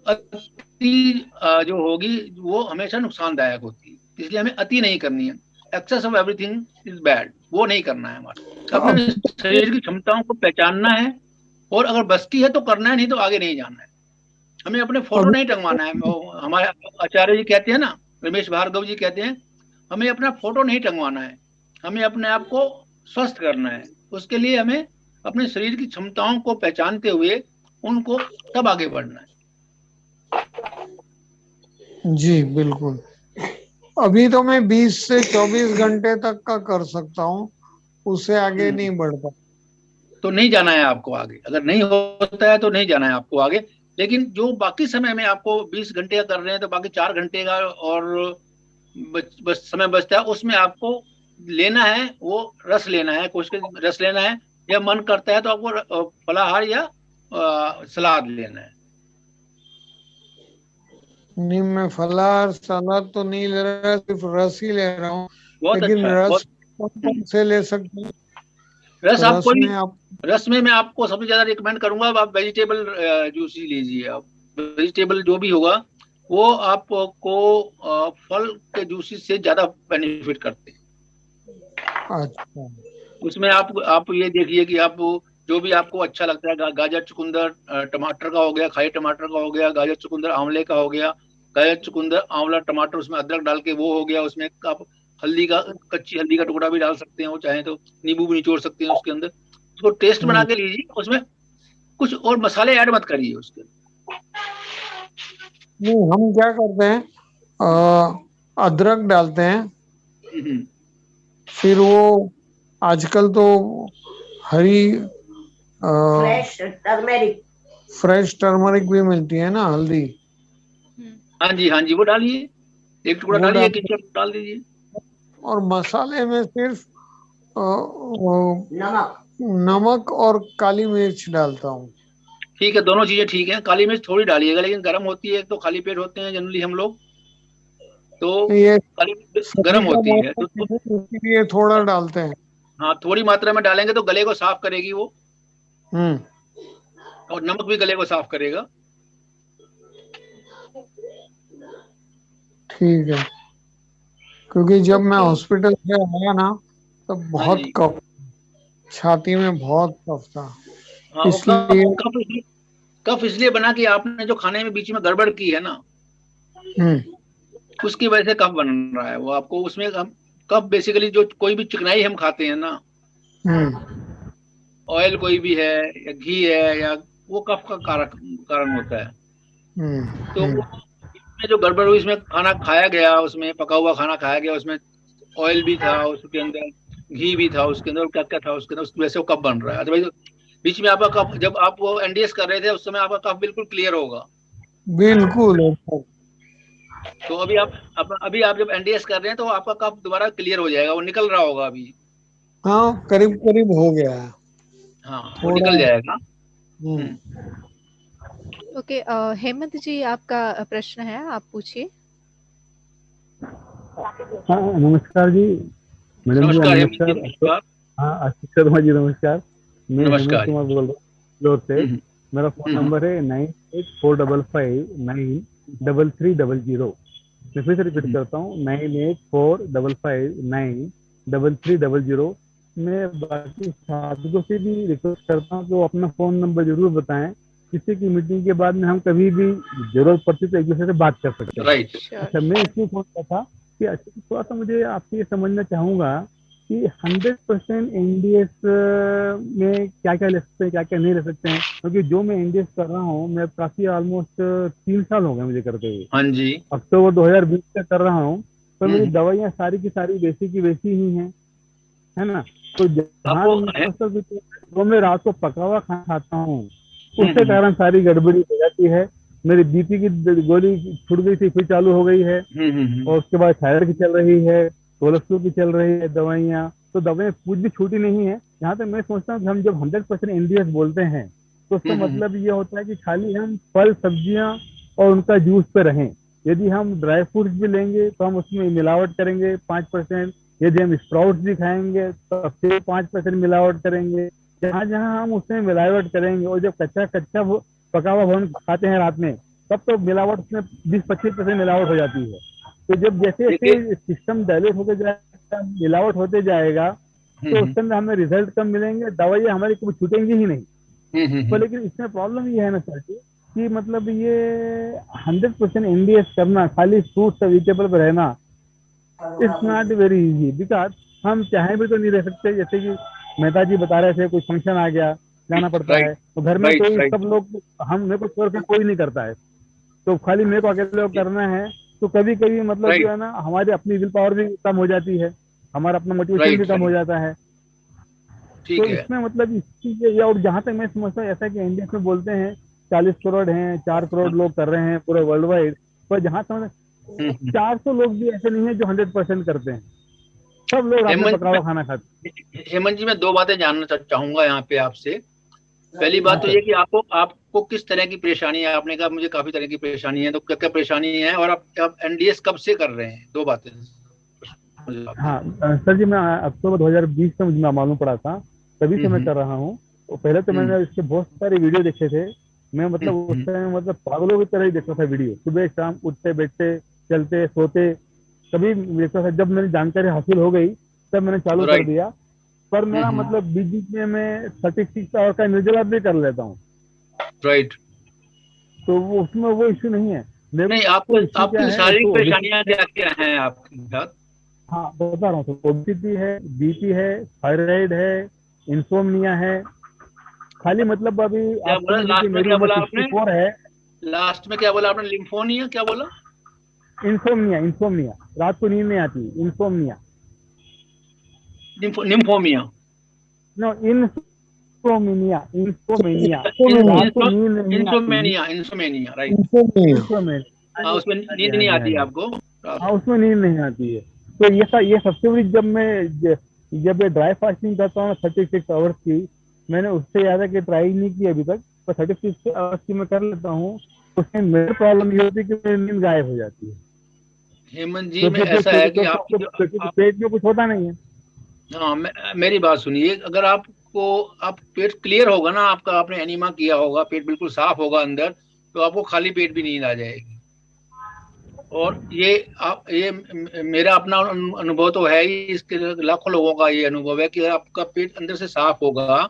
[SPEAKER 4] अति जो होगी वो हमेशा नुकसानदायक होती है, इसलिए हमें अति नहीं करनी है। Excess of everything is bad, वो नहीं करना है। हमारा
[SPEAKER 3] अब
[SPEAKER 4] अपने शरीर की क्षमताओं को पहचानना है, और अगर बस की है तो करना है, नहीं तो आगे नहीं जाना है। हमें अपने फोटो
[SPEAKER 3] अब
[SPEAKER 4] नहीं टंगवाना है। हमारे आचार्य जी कहते हैं ना, रमेश भार्गव जी कहते हैं, हमें अपना फोटो नहीं टंगवाना है, हमें अपने आप को स्वस्थ करना है। उसके लिए हमें अपने शरीर की क्षमताओं को पहचानते हुए उनको तब आगे बढ़ना है।
[SPEAKER 3] जी बिल्कुल। अभी तो मैं 20 से 24 घंटे तक का कर सकता हूँ, उससे आगे
[SPEAKER 4] हम्म,
[SPEAKER 3] नहीं बढ़ता।
[SPEAKER 4] तो नहीं जाना है आपको आगे, अगर नहीं होता है तो नहीं जाना है आपको आगे। लेकिन जो बाकी समय में आपको 20 घंटे का कर रहे हैं, तो बाकी 4 घंटे का और बस समय बचता है, उसमें आपको लेना है वो रस लेना है, कुछ रस लेना है, या मन करता है तो आपको फलाहार या सलाद लेना है।
[SPEAKER 3] नहीं, मैं फलाहार सलाद तो नहीं ले रहा, सिर्फ रस ही ले रहा हूँ।
[SPEAKER 4] बहुत
[SPEAKER 3] लेकिन
[SPEAKER 4] अच्छा है,
[SPEAKER 3] रस
[SPEAKER 4] बहुत।
[SPEAKER 3] कौन
[SPEAKER 4] हम्म।
[SPEAKER 3] कौन से ले सकते हैं?
[SPEAKER 4] रस आप
[SPEAKER 3] रस
[SPEAKER 4] कोई,
[SPEAKER 3] में आप
[SPEAKER 4] रस में मैं आपको सबसे ज्यादा रिकमेंड करूंगा, आप वेजिटेबल जूस ही लीजिए। आप वेजिटेबल जो भी होगा वो आपको फल के जूसेस से ज्यादा बेनिफिट करते हैं।
[SPEAKER 3] अच्छा।
[SPEAKER 4] उसमें आप ये देखिए कि आप जो भी आपको अच्छा लगता है, गाजर चुकंदर टमाटर का हो गया, खाली टमाटर का हो गया, गाजर चुकंदर आंवले का हो गया, गाजर चुकंदर आंवला टमाटर, उसमें अदरक डाल के वो हो गया, उसमें आप हल्दी का, कच्ची हल्दी का टुकड़ा भी डाल सकते हैं, वो चाहे तो नींबू भी निचोड़ सकते हैं उसके अंदर, उसको टेस्ट बना
[SPEAKER 3] हम्म।
[SPEAKER 4] के लीजिए। उसमें कुछ और मसाले ऐड मत करिए उसके।
[SPEAKER 3] नहीं, हम क्या करते हैं, अदरक डालते हैं,
[SPEAKER 4] हम्म।
[SPEAKER 3] फिर वो आजकल तो हरी फ्रेश टर्मरिक भी मिलती है ना, हल्दी,
[SPEAKER 2] हम्म।
[SPEAKER 4] हाँ जी, हाँ जी, वो डालिए, एक टुकड़ा
[SPEAKER 3] वो
[SPEAKER 4] डालिए, एक
[SPEAKER 3] डालते
[SPEAKER 4] इंच डाल दीजिए।
[SPEAKER 3] हैं। और मसाले में सिर्फ नमक और काली मिर्च डालता हूँ।
[SPEAKER 4] ठीक है, दोनों चीजें ठीक है, काली मिर्च थोड़ी डालिएगा, लेकिन गर्म होती है, एक तो खाली पेट होते हैं जनरली हम लोग, तो
[SPEAKER 3] ये
[SPEAKER 4] काली मिर्च
[SPEAKER 3] सर्दी
[SPEAKER 4] गर्म
[SPEAKER 3] का
[SPEAKER 4] होती है
[SPEAKER 3] मौसम
[SPEAKER 4] तो
[SPEAKER 3] है, इसीलिए थोड़ा डालते हैं।
[SPEAKER 4] हाँ, थोड़ी मात्रा में डालेंगे तो गले को साफ करेगी वो,
[SPEAKER 3] हम्म।
[SPEAKER 4] और नमक भी गले को साफ करेगा।
[SPEAKER 3] ठीक है। क्योंकि जब मैं
[SPEAKER 2] ओके।
[SPEAKER 3] हॉस्पिटल से आया ना, तब
[SPEAKER 4] हाँ
[SPEAKER 3] बहुत
[SPEAKER 4] जी।
[SPEAKER 3] कफ, छाती में बहुत कफ था,
[SPEAKER 4] हाँ, वो
[SPEAKER 3] इसलिए।
[SPEAKER 4] कफ इसलिए बना कि आपने जो खाने में बीच में गड़बड़ की है ना,
[SPEAKER 3] हम्म।
[SPEAKER 4] उसकी वजह से कफ बन रहा है वो आपको। उसमें हम कफ बेसिकली जो कोई भी चिकनाई हम खाते हैं ना,
[SPEAKER 3] हम्म।
[SPEAKER 4] ऑयल कोई भी है या घी है, या वो कफ का कारक कारण होता है।
[SPEAKER 3] हम्म।
[SPEAKER 4] तो वो
[SPEAKER 3] हम्म।
[SPEAKER 4] इसमें जो गड़बड़ हुई, इसमें खाना खाया गया, उसमें पका हुआ खाना खाया गया, उसमें ऑयल भी था उसके अंदर, घी भी था उसके अंदर, क्या क्या था उसके अंदर, उसकी वजह से वो कफ बन रहा है। अदरवाइज बीच में आपका कफ, जब आप वो एनडीएस कर रहे थे उस समय आपका कफ बिल्कुल क्लियर होगा।
[SPEAKER 3] बिल्कुल एकदम।
[SPEAKER 4] तो अभी आप जब एनडीएस कर रहे हैं तो आपका कफ दोबारा क्लियर हो जाएगा, वो निकल रहा होगा अभी।
[SPEAKER 3] हाँ, करीब करीब हो गया है।
[SPEAKER 4] हाँ, वो
[SPEAKER 3] थोड़ा।
[SPEAKER 4] निकल जाएगा।
[SPEAKER 3] हम्म।
[SPEAKER 4] हम्म।
[SPEAKER 2] ओके, हेमंत जी, आपका प्रश्न है, आप पूछिए।
[SPEAKER 5] हाँ नमस्कार जी। मैडम जी
[SPEAKER 4] नमस्कार हेमंत जी,
[SPEAKER 5] नमस्कार।
[SPEAKER 4] नमस्कार।
[SPEAKER 5] हाँ आशीष शर्मा जी नमस्कार। मैं हेमंत
[SPEAKER 4] नमस्कार जी।
[SPEAKER 5] कुमार बोल रहा हूँ फ्लोर से।
[SPEAKER 4] हम्म।
[SPEAKER 5] मेरा फोन
[SPEAKER 4] हम्म।
[SPEAKER 5] नंबर है 9845593300। मैं फिर से रिपीट
[SPEAKER 4] हम्म।
[SPEAKER 5] करता हूँ 9845593300। मैं बाकी साथियों से भी रिक्वेस्ट करता हूँ कि वो अपना फोन नंबर जरूर बताएं, किसी की मीटिंग के बाद में हम कभी भी जरूरत पड़ती तो एक दूसरे से बात कर सकते हैं।
[SPEAKER 4] राइट।
[SPEAKER 2] श्योर।
[SPEAKER 5] अच्छा, मैं इसलिए फोन किया था कि अच्छा थोड़ा सा मुझे आपसे ये समझना चाहूंगा कि 100% एनडीएस में क्या क्या ले सकते हैं, क्या क्या नहीं ले सकते हैं, क्योंकि जो मैं एनडीएस कर रहा हूँ मैं काफी ऑलमोस्ट 3 साल हो गए मुझे करते हुए।
[SPEAKER 4] हाँ जी।
[SPEAKER 5] अक्टूबर 2020 से कर रहा हूँ, पर मेरी
[SPEAKER 4] हम्म।
[SPEAKER 5] दवाइयाँ सारी की सारी वैसी की वैसी ही हैं, है ना। तो जहाँ
[SPEAKER 4] आपको
[SPEAKER 5] मतलब जो मैं रात को पका हुआ खाना खाता हूँ उसके
[SPEAKER 4] हम्म।
[SPEAKER 5] कारण सारी गड़बड़ी हो जाती है। मेरी बीपी की गोली छूट गई थी, फिर चालू हो गई है,
[SPEAKER 4] हम्म।
[SPEAKER 5] और उसके बाद थायराइड की चल रही है, कोलेस्ट्रॉल की चल रही है दवाइयाँ। तो दवाइयाँ कुछ भी छूटी नहीं है। यहाँ तक मैं सोचता हूँ कि हम जब 100% एनडीएस बोलते हैं तो उसका
[SPEAKER 4] हम्म।
[SPEAKER 5] मतलब ये होता है कि खाली हम फल सब्जियां और उनका जूस पे रहें। यदि हम ड्राई फ्रूट्स भी लेंगे तो हम उसमें मिलावट करेंगे 5%। यदि हम स्प्राउट्स भी खाएंगे तो फिर 5% मिलावट करेंगे। जहाँ जहाँ हम उसमें मिलावट करेंगे, और जब कच्चा कच्चा पका हुआ भवन खाते हैं रात में, तब तो मिलावट उसमें 20-25% मिलावट हो जाती है। तो जब जैसे
[SPEAKER 4] देखिए।
[SPEAKER 5] जैसे सिस्टम डायलेट होते जाएगा, मिलावट होते जाएगा, तो
[SPEAKER 4] हम्म।
[SPEAKER 5] उसके अंदर हमें रिजल्ट कम मिलेंगे, दवाइयाँ हमारी कभी छूटेंगी ही नहीं। तो
[SPEAKER 4] हम्म।
[SPEAKER 5] लेकिन इसमें प्रॉब्लम ये है ना सर जी, कि मतलब ये 100% एनडीएस करना, खाली फ्रूट्स और वेजिटेबल पर रहना, it's not very easy, because हम चाहे भी तो नहीं रह सकते। जैसे कि मेहता जी बता रहे थे, कोई फंक्शन आ गया जाना पड़ता
[SPEAKER 4] राइट।
[SPEAKER 5] है, तो घर में
[SPEAKER 4] राइट।
[SPEAKER 5] कोई
[SPEAKER 4] राइट।
[SPEAKER 5] सब लोग, हम मेरे को छोड़ के कोई नहीं करता है, तो खाली मेरे को अकेले को करना है। तो कभी कभी मतलब
[SPEAKER 4] Right.
[SPEAKER 5] जो है ना हमारी अपनी विल पावर भी कम हो जाती है, हमारा अपना मोटिवेशन
[SPEAKER 4] Right,
[SPEAKER 5] भी कम हो
[SPEAKER 4] right.
[SPEAKER 5] जाता है।
[SPEAKER 4] ठीक
[SPEAKER 5] तो
[SPEAKER 4] है।
[SPEAKER 5] इसमें मतलब इस चीज ये, और जहां तक मैं समझता हूँ ऐसा कि इंडिया में बोलते हैं 40 करोड़ हैं, 4 करोड़ लोग कर रहे हैं पूरे वर्ल्ड वाइड, पर जहां तक 400 लोग भी ऐसे नहीं है जो 100% करते हैं, सब लोग रात में
[SPEAKER 4] हेमंत
[SPEAKER 5] पका हुआ खाना खाते
[SPEAKER 4] हेमंत जी, मैं दो बातें जानना चाहूंगा यहाँ पे आपसे। पहली बात तो
[SPEAKER 5] हैं।
[SPEAKER 4] ये कि आपको किस तरह की परेशानी है। आपने कहा मुझे काफी तरह की परेशानी है, तो क्या क्या परेशानी है और आप एनडीएस कब से कर रहे हैं? दो बातें मुझे आप
[SPEAKER 5] हाँ
[SPEAKER 4] दीजिए।
[SPEAKER 5] सर जी, मैं अक्टूबर 2020 में मुझे मालूम पड़ा था, तभी से मैं
[SPEAKER 4] हम्म
[SPEAKER 5] कर रहा हूँ। तो पहले तो
[SPEAKER 4] हम्म
[SPEAKER 5] मैंने इसके बहुत सारे वीडियो देखे थे। मैं मतलब उस
[SPEAKER 4] हम्म
[SPEAKER 5] टाइम मतलब पागलों की तरह ही देखता था वीडियो, सुबह शाम उठते बैठते चलते सोते सभी देखता था। जब मेरी जानकारी हासिल हो गई तब मैंने चालू कर
[SPEAKER 4] राइट।
[SPEAKER 5] दिया। पर मेरा
[SPEAKER 4] हम्म
[SPEAKER 5] मतलब बीच बीच में मैं 36 आवर का निर्जला भी कर लेता हूँ,
[SPEAKER 4] राइट।
[SPEAKER 5] तो वो उसमें वो इश्यू नहीं है। मेरे
[SPEAKER 4] नहीं,
[SPEAKER 5] को इश्यू क्या
[SPEAKER 4] आपकी
[SPEAKER 5] है, एक
[SPEAKER 4] शारीरिक
[SPEAKER 5] तो
[SPEAKER 4] परेशानियां क्या क्या हैं आपके साथ?
[SPEAKER 5] हाँ बता रहा हूँ, ओबेसिटी है, बीपी है, थायराइड है, इंसोम्निया है। खाली मतलब अभी
[SPEAKER 4] क्या
[SPEAKER 5] आप
[SPEAKER 4] बोला
[SPEAKER 5] समझ लीजिए
[SPEAKER 4] लास्ट में?
[SPEAKER 5] मेरी
[SPEAKER 4] क्या
[SPEAKER 5] उम्र
[SPEAKER 4] बोला आपने?
[SPEAKER 5] 64 है।
[SPEAKER 4] लास्ट में क्या बोला आपने? लिम्फोनिया क्या बोला?
[SPEAKER 5] इंसोम्निया, इंसोम्निया, रात को नींद नहीं आती, इंसोम्निया।
[SPEAKER 4] निम्फोमिया।
[SPEAKER 5] नो, इंसोमिनिया, इंसोमेनिया, रात को
[SPEAKER 4] इंसो
[SPEAKER 5] नींद नहीं आती।
[SPEAKER 4] Insomnia insomnia, right.
[SPEAKER 3] इनको नहीं है।
[SPEAKER 5] इंसोमेनिया, हाँ
[SPEAKER 4] हाँ,
[SPEAKER 5] जी
[SPEAKER 4] उसमें
[SPEAKER 5] हाँ जी
[SPEAKER 4] नींद
[SPEAKER 5] हाँ
[SPEAKER 4] नहीं
[SPEAKER 5] जी हाँ
[SPEAKER 4] आती है
[SPEAKER 5] जी।
[SPEAKER 4] आपको रात
[SPEAKER 5] हाँ
[SPEAKER 4] को।
[SPEAKER 5] उसमें नींद नहीं आती है। तो ये सबसे बड़ी, जब ये ड्राई फास्टिंग करता हूँ 36 आवर्स की, मैंने उससे ज्यादा की ट्राई नहीं की अभी तक, पर 36 आवर्स की मैं कर लेता हूँ। उसमें मेरी प्रॉब्लम ये होती है कि मेरी नींद गायब हो जाती है,
[SPEAKER 4] हेमंत जी में
[SPEAKER 5] क्योंकि फिर
[SPEAKER 4] ऐसा है कि आपकी जो
[SPEAKER 5] क्योंकि
[SPEAKER 4] आप
[SPEAKER 5] पेट में कुछ होता नहीं है।
[SPEAKER 4] हाँ, मेरी बात सुनिए। अगर आप पेट क्लियर होगा ना आपका, आपने एनीमा किया होगा, पेट बिल्कुल साफ होगा अंदर, तो आपको खाली पेट भी नींद आ जाएगी। और ये मेरा अपना अनुभव तो है ही, इसके लाखों लोगों का ये अनुभव है कि अगर आपका पेट अंदर से साफ होगा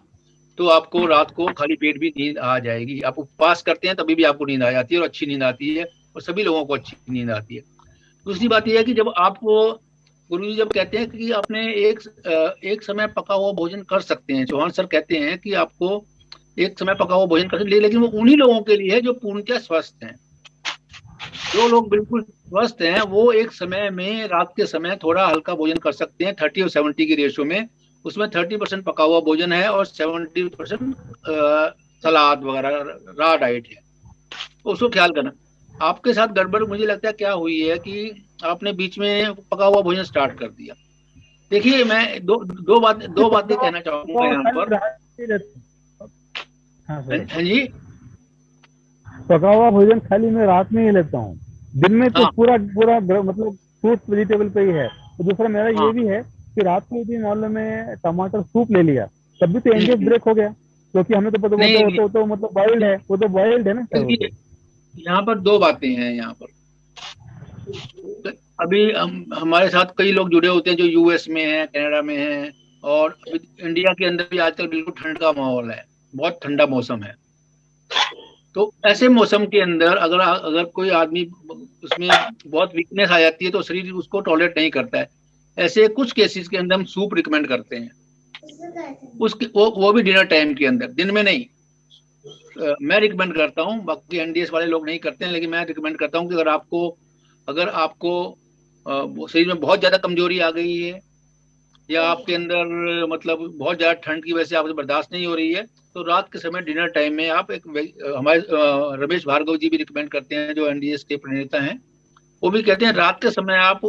[SPEAKER 4] तो आपको रात को खाली पेट भी नींद आ जाएगी। आप उपवास करते हैं तभी भी आपको नींद आ जाती है, और अच्छी नींद आती है, और सभी लोगों को अच्छी नींद आती है। दूसरी बात यह है कि जब आपको गुरु जी जब कहते हैं कि आपने एक समय पका हुआ भोजन कर सकते हैं, चौहान सर कहते हैं कि आपको एक समय पका हुआ भोजन कर सकते हैं, लेकिन वो उन्हीं लोगों के लिए है जो पूर्णतः स्वस्थ हैं। जो लोग बिल्कुल स्वस्थ हैं वो एक समय में रात के समय थोड़ा हल्का भोजन कर सकते हैं, 30 और 70 की रेशियो में। उसमें 30% पका हुआ भोजन है और 70% सलाद वगैरह रॉ डाइट है। तो उसको ख्याल करना। आपके साथ गड़बड़ मुझे लगता है क्या हुई है कि आपने बीच में पका हुआ भोजन स्टार्ट कर दिया। देखिए, मैं दो बातें
[SPEAKER 5] पका
[SPEAKER 4] कहना चाहूंगा
[SPEAKER 5] हुआ
[SPEAKER 4] यहाँ
[SPEAKER 5] खाली
[SPEAKER 4] पर।
[SPEAKER 5] रात में ही रहता है। हाँ
[SPEAKER 4] हाँ
[SPEAKER 5] सर,
[SPEAKER 4] हाँ जी।
[SPEAKER 5] पका हुआ भोजन खाली मैं रात में ही लेता हूँ। दिन में तो
[SPEAKER 4] हाँ
[SPEAKER 5] पूरा पूरा मतलब फ्रूट वेजिटेबल पे ही है। और दूसरा मेरा
[SPEAKER 4] हाँ।
[SPEAKER 5] ये भी है कि रात को यदि मान लो मैं टमाटर सूप ले लिया, तब भी तो एनडीएस
[SPEAKER 4] हम्म,
[SPEAKER 5] ब्रेक हो गया, क्योंकि हमें तो पता
[SPEAKER 4] नहीं नहीं,
[SPEAKER 5] वो तो मतलब बॉइल्ड है, वो तो बॉइल्ड है ना सर, वो
[SPEAKER 4] देखिए,
[SPEAKER 5] तो।
[SPEAKER 4] यहाँ पर दो बातें हैं यहाँ पर। अभी हमारे साथ कई लोग जुड़े होते हैं जो यूएस में हैं, कनाडा में हैं, और अभी इंडिया के अंदर भी आजकल बिल्कुल ठंड का माहौल है, बहुत ठंडा मौसम है। तो ऐसे मौसम के अंदर अगर अगर कोई आदमी उसमें बहुत वीकनेस आ जाती है तो शरीर उसको टॉलरेट नहीं करता है। ऐसे कुछ केसेस के अंदर हम सूप रिकमेंड करते हैं, उसके वो भी डिनर टाइम के अंदर, दिन में नहीं। मैं रिकमेंड करता हूँ, बाकी एनडीएस वाले लोग नहीं करते हैं, लेकिन मैं रिकमेंड करता हूँ कि अगर आपको शरीर में बहुत ज्यादा कमजोरी आ गई है, या आपके अंदर मतलब बहुत ज्यादा ठंड की वजह से आपसे बर्दाश्त नहीं हो रही है, तो रात के समय डिनर टाइम में आप हमारे रमेश भार्गव जी भी रिकमेंड करते हैं जो एनडीएस के प्रणेता हैं। वो भी कहते हैं रात के समय आप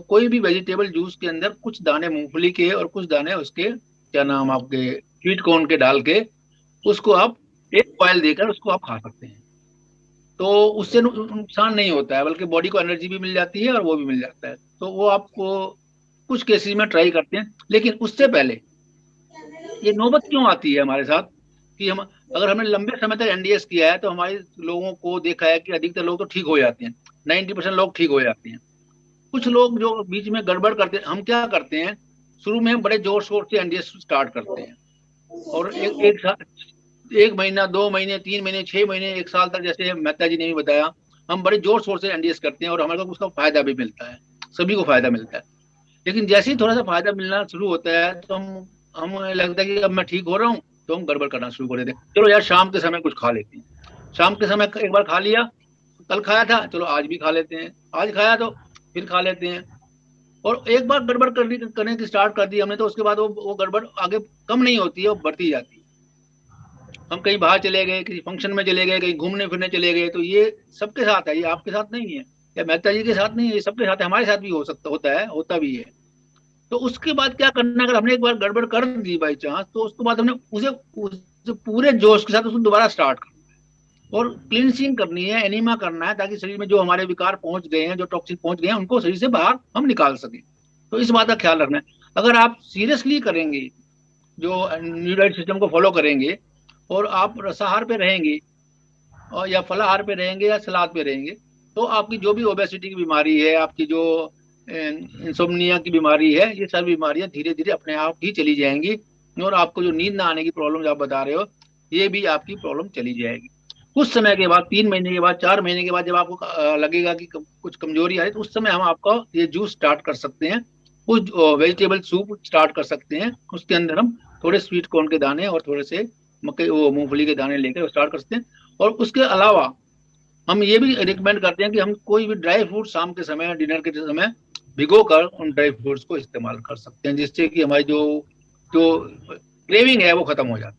[SPEAKER 4] कोई भी वेजिटेबल जूस के अंदर कुछ दाने मूंगफली के और कुछ दाने उसके क्या नाम आपके स्वीट कॉर्न के डाल के उसको आप एक बॉयल देकर उसको आप खा सकते हैं। तो उससे नुकसान नहीं होता है, बल्कि बॉडी को एनर्जी भी मिल जाती है और वो भी मिल जाता है। तो वो आपको कुछ केसेस में ट्राई करते हैं। लेकिन उससे पहले ये नौबत क्यों आती है हमारे साथ कि हम अगर हमने लंबे समय तक एनडीएस किया है तो हमारे लोगों को देखा है कि अधिकतर लोग तो ठीक हो जाते हैं, 90% लोग ठीक हो जाते हैं। कुछ लोग जो बीच में गड़बड़ करते हैं, हम क्या करते हैं, शुरू में हम बड़े जोर शोर से एनडीएस स्टार्ट करते हैं, और एक महीना, 2 महीने, 3 महीने, 6 महीने, एक साल तक, जैसे मेहता जी ने भी बताया, हम बड़े जोर शोर से एनडीएस करते हैं और हमारे को उसका फायदा भी मिलता है, सभी को फायदा मिलता है। लेकिन जैसे ही थोड़ा सा फायदा मिलना शुरू होता है तो हम लगता है कि अब मैं ठीक हो रहा हूँ, तो हम गड़बड़ करना शुरू कर देते हैं। चलो यार, शाम के समय कुछ खा लेते हैं। शाम के समय एक बार खा लिया, कल खाया था, चलो आज भी खा लेते हैं, आज खाया तो फिर खा लेते हैं। और एक बार गड़बड़ करने की स्टार्ट कर दी हमने, तो उसके बाद वो गड़बड़ आगे कम नहीं होती है, वो बढ़ती जाती है। हम कहीं बाहर चले गए, किसी फंक्शन में चले गए, कहीं घूमने फिरने चले गए, तो ये सबके साथ है, ये आपके साथ नहीं है या मेहता जी के साथ नहीं है, ये सबके साथ है, हमारे साथ भी हो सकता होता है, होता भी है। तो उसके बाद क्या करना, अगर हमने एक बार गड़बड़ कर दी बाई चांस, तो उसके बाद हमने उसे पूरे जोश के साथ उसको दोबारा स्टार्ट करना है और क्लींसिंग करनी है, एनीमा करना है, ताकि शरीर में जो हमारे विकार पहुंच गए हैं, जो टॉक्सिक पहुंच गए हैं, उनको शरीर से बाहर हम निकाल सकें। तो इस बात का ख्याल रखना है। अगर आप सीरियसली करेंगे, जो न्यूट्राइट सिस्टम को फॉलो करेंगे, और आप रसाहार पे रहेंगे और या फलाहार पे रहेंगे या सलाद पे रहेंगे, तो आपकी जो भी ओबेसिटी की बीमारी है, आपकी जो इंसोम्निया की बीमारी है, ये सारी बीमारियां धीरे धीरे अपने आप ही चली जाएंगी। और आपको जो नींद ना आने की प्रॉब्लम जो आप बता रहे हो, ये भी आपकी प्रॉब्लम चली जाएगी। कुछ समय के बाद, 3 महीने के बाद, 4 महीने के बाद, जब आपको लगेगा कि कुछ कमजोरी आई, तो उस समय हम आपका ये जूस स्टार्ट कर सकते हैं, उस वेजिटेबल सूप स्टार्ट कर सकते हैं। उसके अंदर हम थोड़े स्वीट कॉर्न के दाने और थोड़े से मक्के वो मूंगफली के दाने लेकर स्टार्ट कर सकते हैं। और उसके अलावा हम ये भी रिकमेंड करते हैं कि हम कोई भी ड्राई फ्रूट शाम के समय, डिनर के समय भिगो कर उन ड्राई फ्रूट्स को इस्तेमाल कर सकते हैं, जिससे कि हमारी जो जो क्रेविंग है वो खत्म हो जाती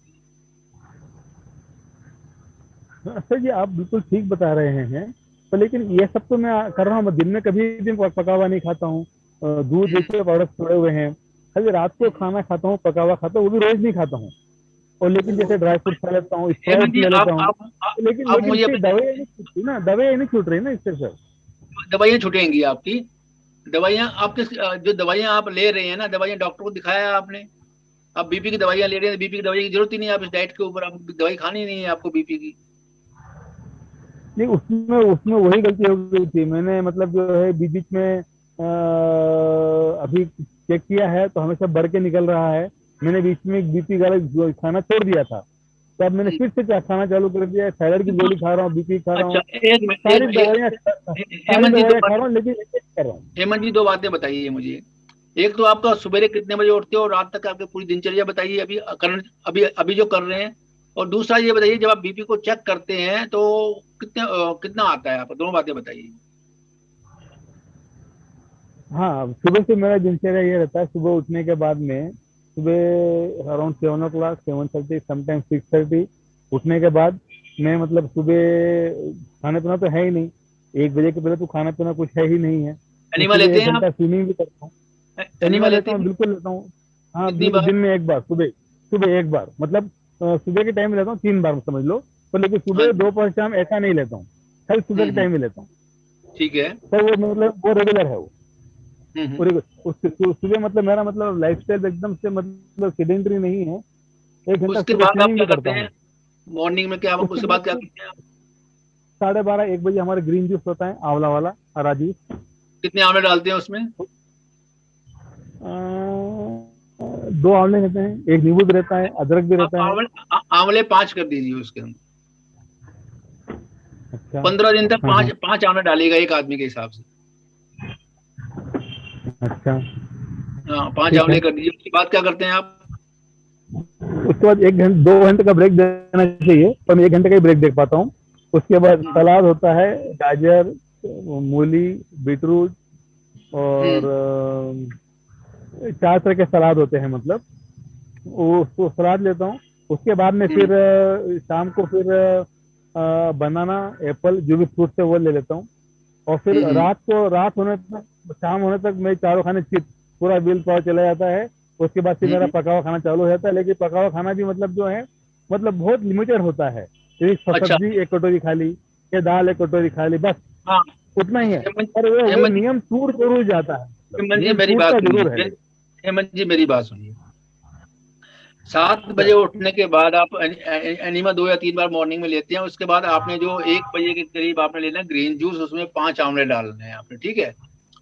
[SPEAKER 4] है।
[SPEAKER 5] सर जी आप बिल्कुल ठीक बता रहे हैं, तो लेकिन ये सब तो मैं कर रहा हूँ, मैं दिन में कभी भी पका हुआ नहीं खाता हूँ, दूध देखिए प्रोडक्ट छोड़े हुए हैं, खाली रात को खाना खाता हूँ, पका हुआ खाता हूँ, वो भी रोज नहीं खाता हूँ। और लेकिन जैसे ड्राई फ्रूट खा लेता हूँ, स्प्राउट ले लेता हूँ, लेकिन
[SPEAKER 4] मुझे
[SPEAKER 5] इससे दवाइयाँ नहीं छूटती ना, दवाइयाँ नहीं छूट रही ना इससे सर।
[SPEAKER 4] दवाइयाँ छूटेंगी आपकी, दवाइयाँ आपके जो दवाइयाँ आप ले रहे हैं ना, दवाइयाँ डॉक्टर को दिखाया है आपने? आप बीपी की दवाइयाँ ले रहे हैं, बीपी की दवाई की जरूरत ही नहीं है, आप इस डाइट के ऊपर आप दवाई खानी नहीं है आपको बीपी की।
[SPEAKER 5] नहीं, उसमें उसमें वही गलती हो गई थी, मैंने मतलब जो है बीच बीच में अभी चेक किया है तो हमेशा बढ़ के निकल रहा है। मैंने बीच में बीपी का खाना छोड़ दिया था, तो अब मैंने फिर से क्या खाना चालू कर दिया है, थायराइड की गोली खा रहा हूँ, बीपी खा रहा हूँ, सारी दवाइयाँ खा रहा हूँ, लेकिन कर रहा हूँ।
[SPEAKER 4] हेमंत जी 2 बातें बताइए मुझे। एक तो आपका सुबह कितने बजे उठते हो और रात तक आपकी पूरी दिनचर्या बताइए, अभी जो कर रहे हैं। और दूसरा ये बताइए, जब आप बीपी को चेक करते हैं तो कितना आता है आपको? दोनों बातें बताइए।
[SPEAKER 5] हाँ, सुबह से मेरा दिनचर्या ये रहता है, सुबह उठने के बाद में सुबह अराउंड 7 o'clock, 7:30, समटाइम 6:30 उठने के बाद मैं मतलब सुबह खाना पीना तो है ही नहीं, 1 बजे के पहले तो खाना पीना कुछ है ही नहीं है।
[SPEAKER 4] एनिमा
[SPEAKER 5] सुबह
[SPEAKER 4] लेते
[SPEAKER 5] 1
[SPEAKER 4] हैं
[SPEAKER 5] घंटा
[SPEAKER 4] आप?
[SPEAKER 5] स्विमिंग भी करता हूँ।
[SPEAKER 4] एनिमा
[SPEAKER 5] एनिमा
[SPEAKER 4] लेते
[SPEAKER 5] लेता हूँ,
[SPEAKER 4] हैं?
[SPEAKER 5] बिल्कुल लेता हूँ। हाँ,
[SPEAKER 4] कितनी बार?
[SPEAKER 5] दिन में एक बार, सुबह सुबह एक बार, मतलब सुबह के टाइम में लेता हूँ 3 बार समझ लो, पर लेकिन
[SPEAKER 4] हाँ
[SPEAKER 5] सुबह दोपहर शाम ऐसा नहीं लेता हूँ, कल सुबह के टाइम में लेता हूँ।
[SPEAKER 4] ठीक है।
[SPEAKER 5] तो वो मतलब वो रेगुलर है वो।
[SPEAKER 4] हम्म।
[SPEAKER 5] और सुबह मतलब मेरा मतलब लाइफस्टाइल एकदम से मतलब सेडेंटरी नहीं है, 1 घंटा
[SPEAKER 4] उसके
[SPEAKER 5] सुबह
[SPEAKER 4] बाद आप
[SPEAKER 5] स्विमिंग
[SPEAKER 4] क्या
[SPEAKER 5] भी
[SPEAKER 4] करते
[SPEAKER 5] करता
[SPEAKER 4] हैं
[SPEAKER 5] हूँ।
[SPEAKER 4] मॉर्निंग में? क्या आप
[SPEAKER 5] उसके
[SPEAKER 4] उसके बाद क्या
[SPEAKER 5] बाद
[SPEAKER 4] करते हैं आप?
[SPEAKER 5] 12:30 1 बजे हमारे ग्रीन जूस होता है, आंवला वाला, हरा जूस।
[SPEAKER 4] कितने आंवले डालते हैं उसमें?
[SPEAKER 5] 2 आंवले रहते हैं, 1 नींबू भी रहता है, अदरक भी
[SPEAKER 4] आप
[SPEAKER 5] रहता है।
[SPEAKER 4] आंवले 5 कर दीजिए उसके अंदर।
[SPEAKER 5] अच्छा।
[SPEAKER 4] 15 दिन तक
[SPEAKER 5] हाँ हाँ।
[SPEAKER 4] 5 आंवले डालिएगा एक आदमी के हिसाब से।
[SPEAKER 5] अच्छा,
[SPEAKER 4] हाँ, 5
[SPEAKER 5] ठीक है।
[SPEAKER 4] आंवले कर दीजिए। उसके बाद क्या करते हैं आप?
[SPEAKER 5] उसके बाद 2 घंटे का ब्रेक देना चाहिए, पर मैं 1 घंटे का ही ब्रेक दे पाता हूँ। उसके बाद सलाद होता है, गाजर, मूली, बीटरूट और 4 तरह के सलाद होते हैं, मतलब वो सलाद लेता हूँ। उसके बाद में फिर शाम को फिर बनाना, एप्पल, जो भी फ्रूट है वो ले लेता हूँ। और फिर रात होने तक, शाम होने तक मैं चारों खाने पूरा बिल पावर चला जाता है। उसके बाद फिर मेरा पका हुआ खाना चालू हो जाता है, लेकिन पका हुआ खाना भी मतलब जो है मतलब बहुत लिमिटेड होता है।
[SPEAKER 4] अच्छा।
[SPEAKER 5] सब्जी 1 कटोरी खा ली, या दाल 1 कटोरी खा ली, बस
[SPEAKER 4] हाँ,
[SPEAKER 5] उतना ही है।
[SPEAKER 4] हेमंत
[SPEAKER 5] पर वो
[SPEAKER 4] हेमंत जी
[SPEAKER 5] नियम टूट जरूर जाता है,
[SPEAKER 4] हेमंत जी
[SPEAKER 5] नियम
[SPEAKER 4] मेरी बात
[SPEAKER 5] टूटता जरूर है।
[SPEAKER 4] सुनिए। हेमंत जी मेरी बात सुनिए। 7 बजे
[SPEAKER 5] सर,
[SPEAKER 4] उठने के बाद आप एनिमा 2 या 3 बार मॉर्निंग में लेते हैं। उसके बाद आपने जो 1 बजे के करीब आपने लेना है ग्रीन जूस, उसमें 5 आंवले डालने हैं आपने, ठीक है?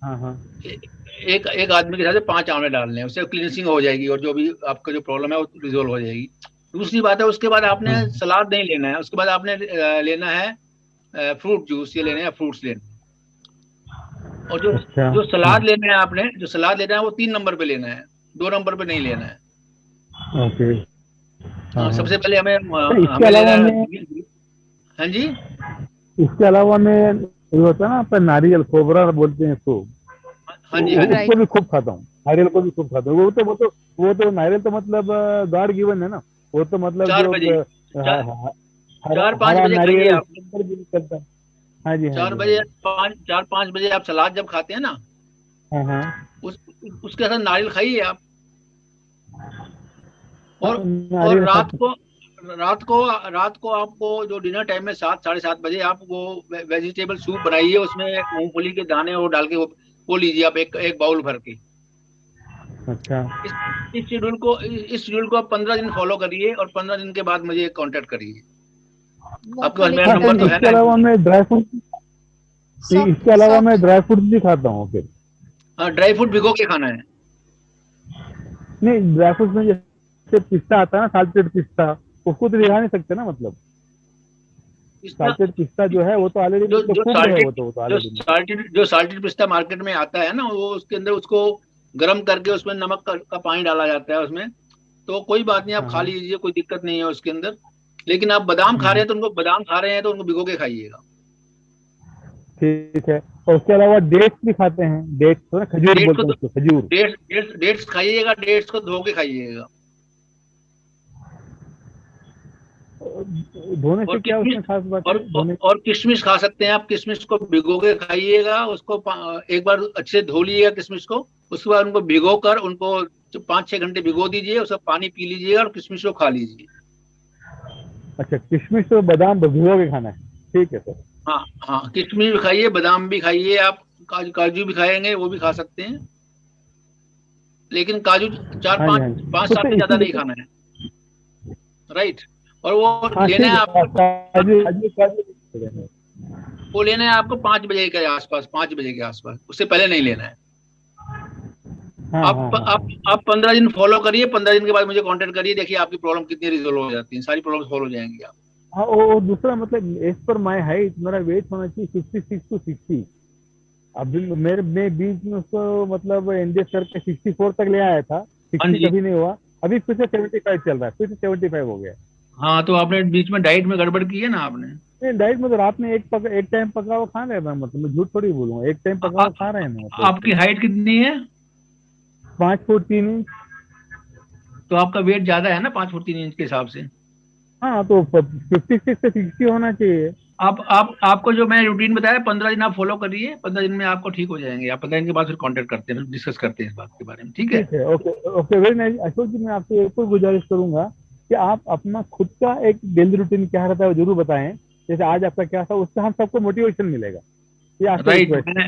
[SPEAKER 5] हाँ हाँ।
[SPEAKER 4] एक एक आदमी के हिसाब से 5 आंवले डालने हैं, उससे क्लींसिंग हो जाएगी और जो भी आपका जो प्रॉब्लम है वो रिजोल्व हो जाएगी। दूसरी बात है, उसके बाद आपने
[SPEAKER 5] हाँ।
[SPEAKER 4] सलाद नहीं लेना है, उसके बाद आपने लेना है फ्रूट जूस, ये लेने हैं, फ्रूट्स लेने हैं। और जो
[SPEAKER 5] अच्छा।
[SPEAKER 4] जो सलाद लेना है आपने, जो सलाद लेना है वो 3 नंबर पे लेना है, 2 नंबर पे नहीं लेना है।
[SPEAKER 5] ओके। हाँ हाँ।
[SPEAKER 4] सबसे पहले हमें
[SPEAKER 5] तो इसके
[SPEAKER 4] हमें लेना
[SPEAKER 5] अलावा
[SPEAKER 4] है।
[SPEAKER 5] मैं
[SPEAKER 4] हाँ जी।
[SPEAKER 5] इसके अलावा मैं ये होता है ना अपन नारियल कोबरा बोलते हैं इसको,
[SPEAKER 4] हाँ जी हाँ जी।
[SPEAKER 5] उसको भी खूब खाता हूँ, नारियल को भी खूब खाता हूँ। वो तो नारियल तो मतलब गॉड गिवन है ना, वो तो मतलब
[SPEAKER 4] 4
[SPEAKER 5] जो
[SPEAKER 4] बजे,
[SPEAKER 5] ह- ह- हरा
[SPEAKER 4] 4-5
[SPEAKER 5] हरा
[SPEAKER 4] बजे खाइए
[SPEAKER 5] नारियल
[SPEAKER 4] आप।
[SPEAKER 5] ऊपर भी निकलता है। हाँ जी, हाँ
[SPEAKER 4] 4
[SPEAKER 5] जी, हाँ
[SPEAKER 4] बजे,
[SPEAKER 5] जी।
[SPEAKER 4] 4-5 बजे आप सलाद जब खाते हैं ना,
[SPEAKER 5] हाँ हाँ
[SPEAKER 4] उस उसके साथ नारियल खाइए आप।
[SPEAKER 5] हाँ,
[SPEAKER 4] और और
[SPEAKER 5] नारियल
[SPEAKER 4] रात
[SPEAKER 5] खाता
[SPEAKER 4] को, रात को आपको जो डिनर टाइम में 7-7:30 बजे आप वो वेजिटेबल सूप बनाइए, उसमें मूंगफली के दाने और डाल के वो लीजिए आप, एक एक बाउल भर के।
[SPEAKER 5] हूँ। अच्छा,
[SPEAKER 4] इस इस शेड्यूल को आप 15 दिन फॉलो करिए, और 15 दिन के बाद मुझे कांटेक्ट करिए। आपके पास
[SPEAKER 2] मूंगफली
[SPEAKER 4] मेरा
[SPEAKER 2] के
[SPEAKER 5] हाँ,
[SPEAKER 4] नंबर तो
[SPEAKER 2] दाने,
[SPEAKER 4] है
[SPEAKER 5] इसके
[SPEAKER 4] ना?
[SPEAKER 5] अलावा मैं ड्राई फ्रूट,
[SPEAKER 2] सॉफ्ट
[SPEAKER 5] इसके अलावा मैं
[SPEAKER 2] सॉफ्ट।
[SPEAKER 5] ड्राई फ्रूट भी खाता हूँ फिर।
[SPEAKER 4] हाँ, ड्राई फ्रूट भिगो के खाना है।
[SPEAKER 5] नहीं, ड्राई फ्रूट में जैसे पिस्ता आता है ना, साल्टेड पिस्ता, उसको तो भिगा नहीं सकते ना, मतलब
[SPEAKER 4] पिस्ता,
[SPEAKER 5] साल्टेड पिस्ता जो है वो तो ऑलरेडी
[SPEAKER 4] जो
[SPEAKER 5] मतलब
[SPEAKER 4] जो
[SPEAKER 5] कुक्ड है,
[SPEAKER 4] साल्टेड
[SPEAKER 5] वो तो
[SPEAKER 4] जो
[SPEAKER 5] ऑलरेडी मतलब।
[SPEAKER 4] साल्टेड जो साल्टेड पिस्ता मार्केट में आता है ना, वो उसके अंदर उसको गर्म करके उसमें नमक का पानी डाला जाता है उसमें। तो कोई बात नहीं, आप
[SPEAKER 5] हाँ
[SPEAKER 4] खा
[SPEAKER 5] हाँ।
[SPEAKER 4] लीजिए, कोई दिक्कत नहीं है उसके अंदर। लेकिन आप बादाम खा रहे
[SPEAKER 5] हम्म,
[SPEAKER 4] हैं तो उनको, बादाम खा रहे हैं तो उनको भिगो के खाइएगा।
[SPEAKER 5] ठीक है। और उसके अलावा डेट्स भी खाते हैं, डेट्स तो ना, खजूर
[SPEAKER 4] डेट्स को
[SPEAKER 5] बोलते हैं
[SPEAKER 4] तो,
[SPEAKER 5] उसको, खजूर।
[SPEAKER 4] डेट्स खाइएगा, डेट्स को धो के खाइएगा।
[SPEAKER 5] धोने
[SPEAKER 4] और
[SPEAKER 5] से क्या
[SPEAKER 4] किशमिश,
[SPEAKER 5] उसमें खास बात
[SPEAKER 4] और
[SPEAKER 5] है धोने?
[SPEAKER 4] और किशमिश खा सकते हैं आप। किशमिश को भिगो के खाइएगा, उसको एक बार अच्छे से धो लीजिएगा किशमिश को। उसके बाद उनको भिगो कर, उनको 5-6 घंटे भिगो दीजिए, उसका पानी पी लीजिएगा और किशमिश को खा लीजिए।
[SPEAKER 5] अच्छा, किशमिश तो बादाम भिगो के खाना है, ठीक है सर।
[SPEAKER 4] हाँ हाँ, किशमिश भी खाइए, बादाम भी खाइए आप, काजू काजू भी खाएंगे, वो भी खा सकते हैं। लेकिन काजू चार
[SPEAKER 5] हाँ जी,
[SPEAKER 4] पाँच
[SPEAKER 5] हाँ जी,
[SPEAKER 4] पाँच
[SPEAKER 5] तो
[SPEAKER 4] सात से ज्यादा नहीं
[SPEAKER 5] इसीलिए।
[SPEAKER 4] खाना है। राइट। और वो
[SPEAKER 5] हाँ
[SPEAKER 4] लेना
[SPEAKER 5] ठीक
[SPEAKER 4] है
[SPEAKER 5] है,
[SPEAKER 4] आपको,
[SPEAKER 5] काजू काजू काजू।
[SPEAKER 4] वो लेना है आपको 5 बजे के आसपास, 5 बजे के आसपास, उससे पहले नहीं लेना है।
[SPEAKER 5] हाँ हाँ हाँ हाँ।
[SPEAKER 4] आप 15 दिन फॉलो करिए, 15 दिन के बाद मुझे कांटेक्ट करिए, देखिए आपकी प्रॉब्लम कितनी रिजोल्व हो जाती है, सारी प्रॉब्लम सॉल्व हो जाएंगी आप।
[SPEAKER 5] हाँ, और दूसरा मतलब एज पर माई हाइट मेरा वेट होना चाहिए 56 to 60। अभी मैं बीच में उसको मतलब एनडीएस करके 64 तक ले आया था,
[SPEAKER 4] हाँ
[SPEAKER 5] 60
[SPEAKER 4] जी।
[SPEAKER 5] कभी नहीं हुआ। अभी फिर से 75 चल रहा है, फिर से 75 हो गया।
[SPEAKER 4] हाँ, तो आपने बीच में डाइट में गड़बड़ की है ना आपने।
[SPEAKER 5] नहीं, डाइट में तो रात में एक टाइम पका हुआ खा रहे हैं, मतलब मैं झूठ थोड़ी बोलूंगा, एक टाइम
[SPEAKER 4] आ,
[SPEAKER 5] पका
[SPEAKER 4] आ,
[SPEAKER 5] हुआ खा रहे हैं ना, मतलब
[SPEAKER 4] आपकी
[SPEAKER 5] उसको।
[SPEAKER 4] हाइट कितनी है?
[SPEAKER 5] 5 फुट 3 इंच।
[SPEAKER 4] तो आपका वेट ज्यादा है ना 5 फुट 3 इंच के हिसाब से।
[SPEAKER 5] हाँ, तो 56 से 60 होना चाहिए।
[SPEAKER 4] आपको जो मैंने रूटीन बताया, 15 दिन आप फॉलो करिए, 15 दिन में आपको ठीक हो जाएंगे आप। 15 दिन के बाद फिर कांटेक्ट करते हैं, डिस्कस करते हैं इस बात के बारे में, ठीक है?
[SPEAKER 5] ठीक है, okay okay, very nice. Ashok ji, मैं आपसे एक और गुजारिश करूंगा कि आप अपना खुद का एक डेली रूटीन क्या रहता है वो जरूर बताएं। जैसे आज आपका क्या था, उससे हम सबको मोटिवेशन मिलेगा। ये आपसे
[SPEAKER 4] राइट।
[SPEAKER 5] रिक्वेस्ट है।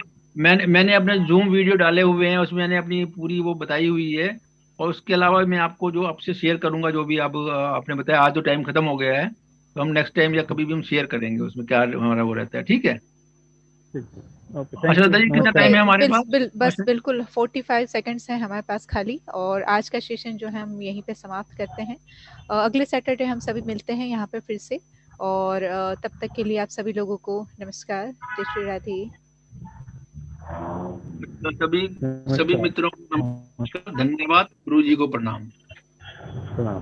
[SPEAKER 4] मैंने अपने जूम वीडियो डाले हुए हैं, उसमें मैंने अपनी पूरी वो बताई हुई है। और उसके अलावा मैं आपको जो आपसे शेयर करूंगा, जो भी आप आपने बताया, आज तो टाइम खत्म हो गया है, तो हम नेक्स्ट टाइम या कभी भी हम शेयर करेंगे उसमें क्या हमारा वो रहता है, ठीक है?
[SPEAKER 5] ठीक है, ओके,
[SPEAKER 4] अच्छा
[SPEAKER 5] थैंक यू,
[SPEAKER 4] दादा जी, कितना
[SPEAKER 5] नमस्कार।
[SPEAKER 4] टाइम है हमारे पास?
[SPEAKER 2] बस
[SPEAKER 4] अच्छा।
[SPEAKER 2] बिल्कुल 45 सेकंड्स हैं हमारे पास खाली, और आज का सेशन जो है हम यहीं पे समाप्त करते हैं। अगले सैटरडे हम सभी मिलते हैं यहाँ पे फिर से। और तब तक के लिए आप सभी लोगों को नमस्कार, जय श्री राधे।
[SPEAKER 4] तो सभी सभी
[SPEAKER 5] नमस्कार।
[SPEAKER 4] मित्रों को नमस्कार, धन्यवाद, गुरु जी को प्रणाम।
[SPEAKER 5] प्रणाम।